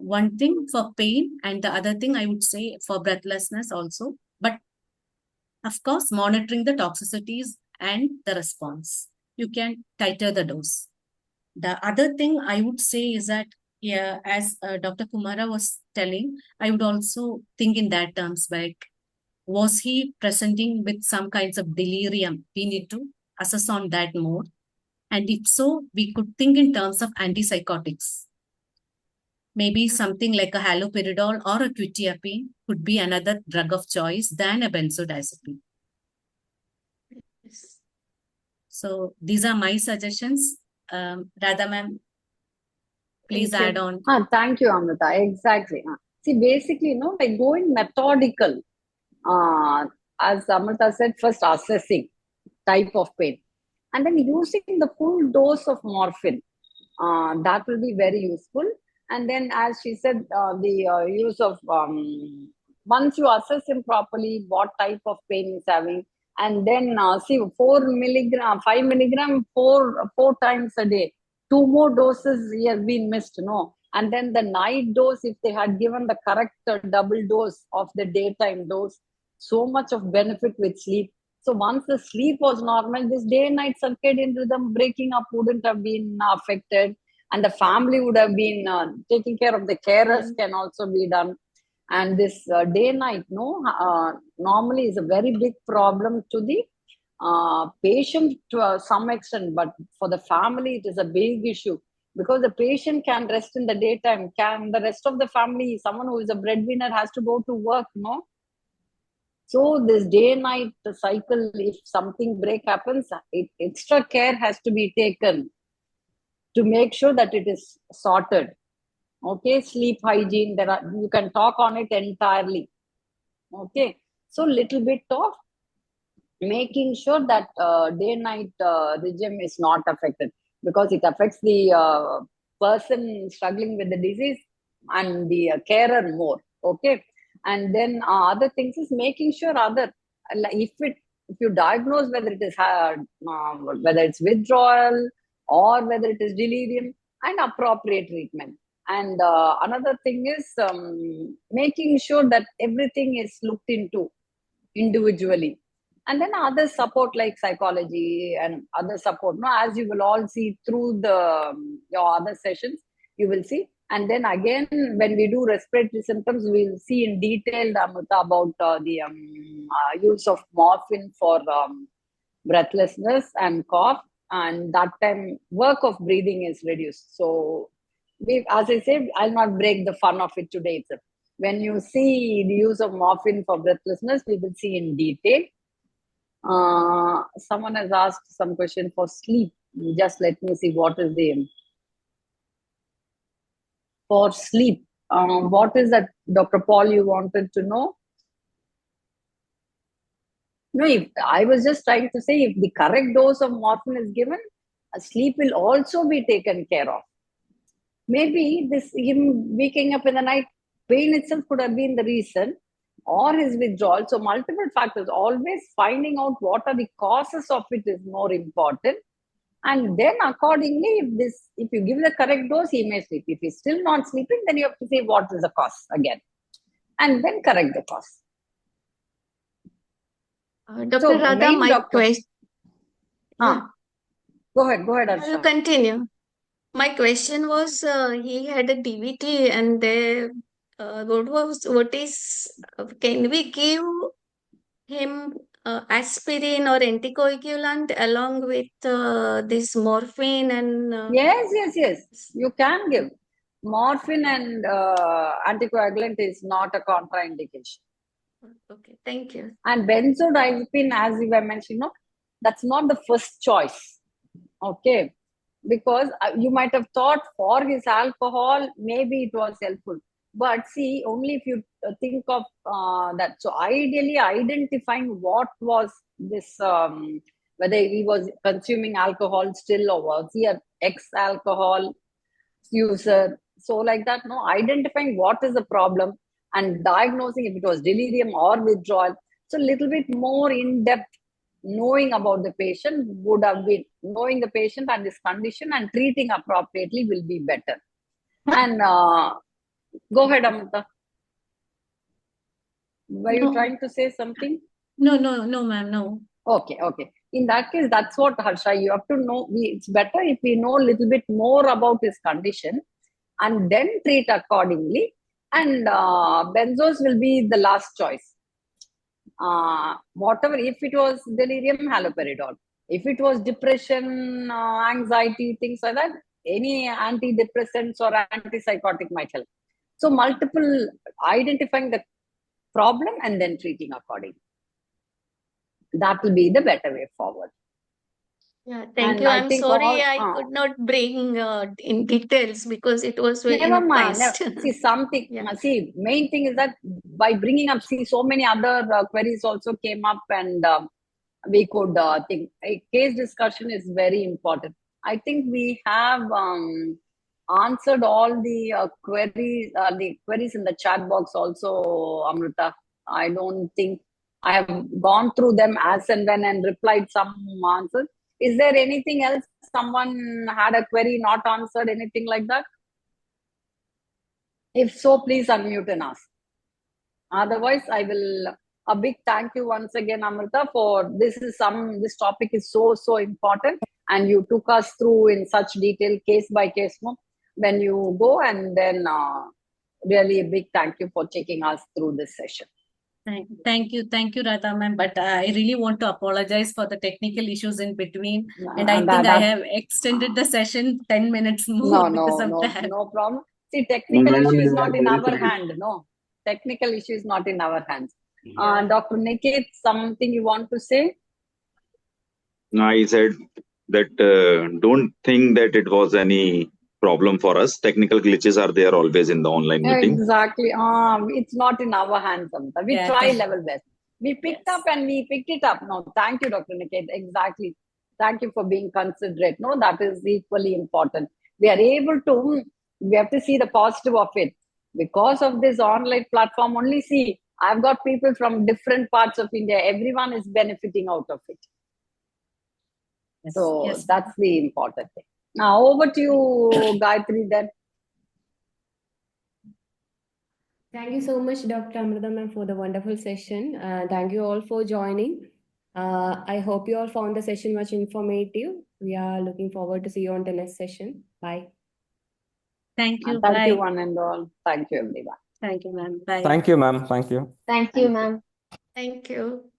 Speaker 1: one thing for pain, and the other thing I would say for breathlessness also, but of course, monitoring the toxicities and the response. You can titrate the dose. The other thing I would say is that, yeah, as Dr. Kumara was telling, I would also think in that terms, like, was he presenting with some kinds of delirium? We need to assess on that more. And if so, we could think in terms of antipsychotics. Maybe something like a haloperidol or a quetiapine could be another drug of choice than a benzodiazepine.
Speaker 3: Yes.
Speaker 1: So these are my suggestions. Radha ma'am, please
Speaker 10: Thank
Speaker 1: add
Speaker 10: you.
Speaker 1: on.
Speaker 10: Thank you, Amrita. Exactly. See, basically, like going methodical, as Amrita said, first assessing type of pain, and then using the full dose of morphine. That will be very useful. And then, as she said, the use of once you assess him properly, what type of pain he's having, and then see 4 milligram, 5 milligram, four times a day. 2 more doses he has been missed, and then the night dose, if they had given the correct double dose of the daytime dose, so much of benefit with sleep. So once the sleep was normal, this day and night circadian rhythm breaking up wouldn't have been affected, and the family would have been taking care of the carers can also be done. And this day night, normally is a very big problem to the patient to some extent, but for the family, it is a big issue because the patient can rest in the daytime. Can the rest of the family, someone who is a breadwinner, has to go to work, So this day-night cycle, if something break happens, extra care has to be taken to make sure that it is sorted. Okay, sleep hygiene, you can talk on it entirely. Okay, so little bit of making sure that day-night regime is not affected because it affects the person struggling with the disease and the carer more. Okay, and then other things is making sure if you diagnose whether it is whether it's withdrawal or whether it is delirium, and appropriate treatment. And another thing is making sure that everything is looked into individually. And then other support like psychology and other support, as you will all see through your other sessions, you will see. And then again, when we do respiratory symptoms, we'll see in detail, Amrita, about the use of morphine for breathlessness and cough. And that time, work of breathing is reduced. So, as I said, I'll not break the fun of it today itself. When you see the use of morphine for breathlessness, we will see in detail. Someone has asked some question for sleep. Just let me see what is the for sleep. What is that, Dr. Paul, you wanted to know? No, I was just trying to say if the correct dose of morphine is given, sleep will also be taken care of. Maybe him waking up in the night, pain itself could have been the reason, or his withdrawal. So multiple factors. Always finding out what are the causes of it is more important. And then accordingly, if you give the correct dose, he may sleep. If he's still not sleeping, then you have to say what is the cause again, and then correct the cause.
Speaker 3: Dr. Radha, my question.
Speaker 10: Go ahead, Arsha.
Speaker 3: I'll continue. My question was, he had a DVT, and can we give him aspirin or anticoagulant along with this morphine and?
Speaker 10: Yes. You can give morphine and anticoagulant is not a contraindication.
Speaker 3: Okay, thank you.
Speaker 10: And benzodiazepine, as you were mentioning, that's not the first choice. Okay, because you might have thought for his alcohol, maybe it was helpful. But see, only if you think of that. So ideally identifying what was this, whether he was consuming alcohol still or was he an ex-alcohol user. So like that, no, identifying what is the problem and diagnosing if it was delirium or withdrawal. So a little bit more in-depth knowing about the patient would have been, knowing the patient and his condition and treating appropriately will be better. And go ahead, Amrita. Were you trying to say something?
Speaker 1: No, ma'am, no.
Speaker 10: Okay. In that case, that's what, Harsha, you have to know. It's better if we know a little bit more about his condition and then treat accordingly. And benzos will be the last choice. Whatever, if it was delirium, haloperidol. If it was depression, anxiety, things like that, any antidepressants or antipsychotic might help. So multiple, identifying the problem and then treating accordingly. That will be the better way forward.
Speaker 3: Yeah, thank
Speaker 10: And
Speaker 3: you.
Speaker 10: I
Speaker 3: I'm
Speaker 10: think
Speaker 3: sorry I could not bring in details because it was very in
Speaker 10: never
Speaker 3: a
Speaker 10: mind.
Speaker 3: past.
Speaker 10: See, something.
Speaker 3: Yeah.
Speaker 10: See, main thing is that by bringing up, see, so many other queries also came up, and we could think a case discussion is very important. I think we have answered all the queries in the chat box also, Amrita. I don't think I have gone through them as and when and replied some answers. Is there anything else? Someone had a query not answered, anything like that? If so, please unmute and ask. Otherwise, I will, a big thank you once again, Amrita, for this topic is so important, and you took us through in such detail, case by case, when you go, and then really a big thank you for taking us through this session.
Speaker 1: Thank you, Radha ma'am. But I really want to apologize for the technical issues in between. And I think I have extended the session 10 minutes more because of that.
Speaker 10: No problem. See, technical issue is not in our hand. No, technical issue is not in our hands. Dr. Niket, something you want to say?
Speaker 7: I said that don't think that it was any problem for us. Technical glitches are there always in the online meeting.
Speaker 10: Exactly. It's not in our hands, Amrita. We try level best. We picked up and we picked it up. No, thank you, Dr. Niket. Exactly. Thank you for being considerate. No, that is equally important. We are able to, we have to see the positive of it. Because of this online platform, only see, I've got people from different parts of India. Everyone is benefiting out of it. So that's the important thing. Now over to you, Gayatri, then.
Speaker 12: Thank you so much, Dr. Amrita ma'am, for the wonderful session. Thank you all for joining. I hope you all found the session much informative. We are looking forward to see you on the next session. Bye.
Speaker 1: Thank you.
Speaker 10: Thank you, one and all. Thank you, everyone.
Speaker 1: Thank you, ma'am. Bye.
Speaker 2: Thank you, ma'am. Thank you.
Speaker 15: Thank you, ma'am.
Speaker 3: Thank you.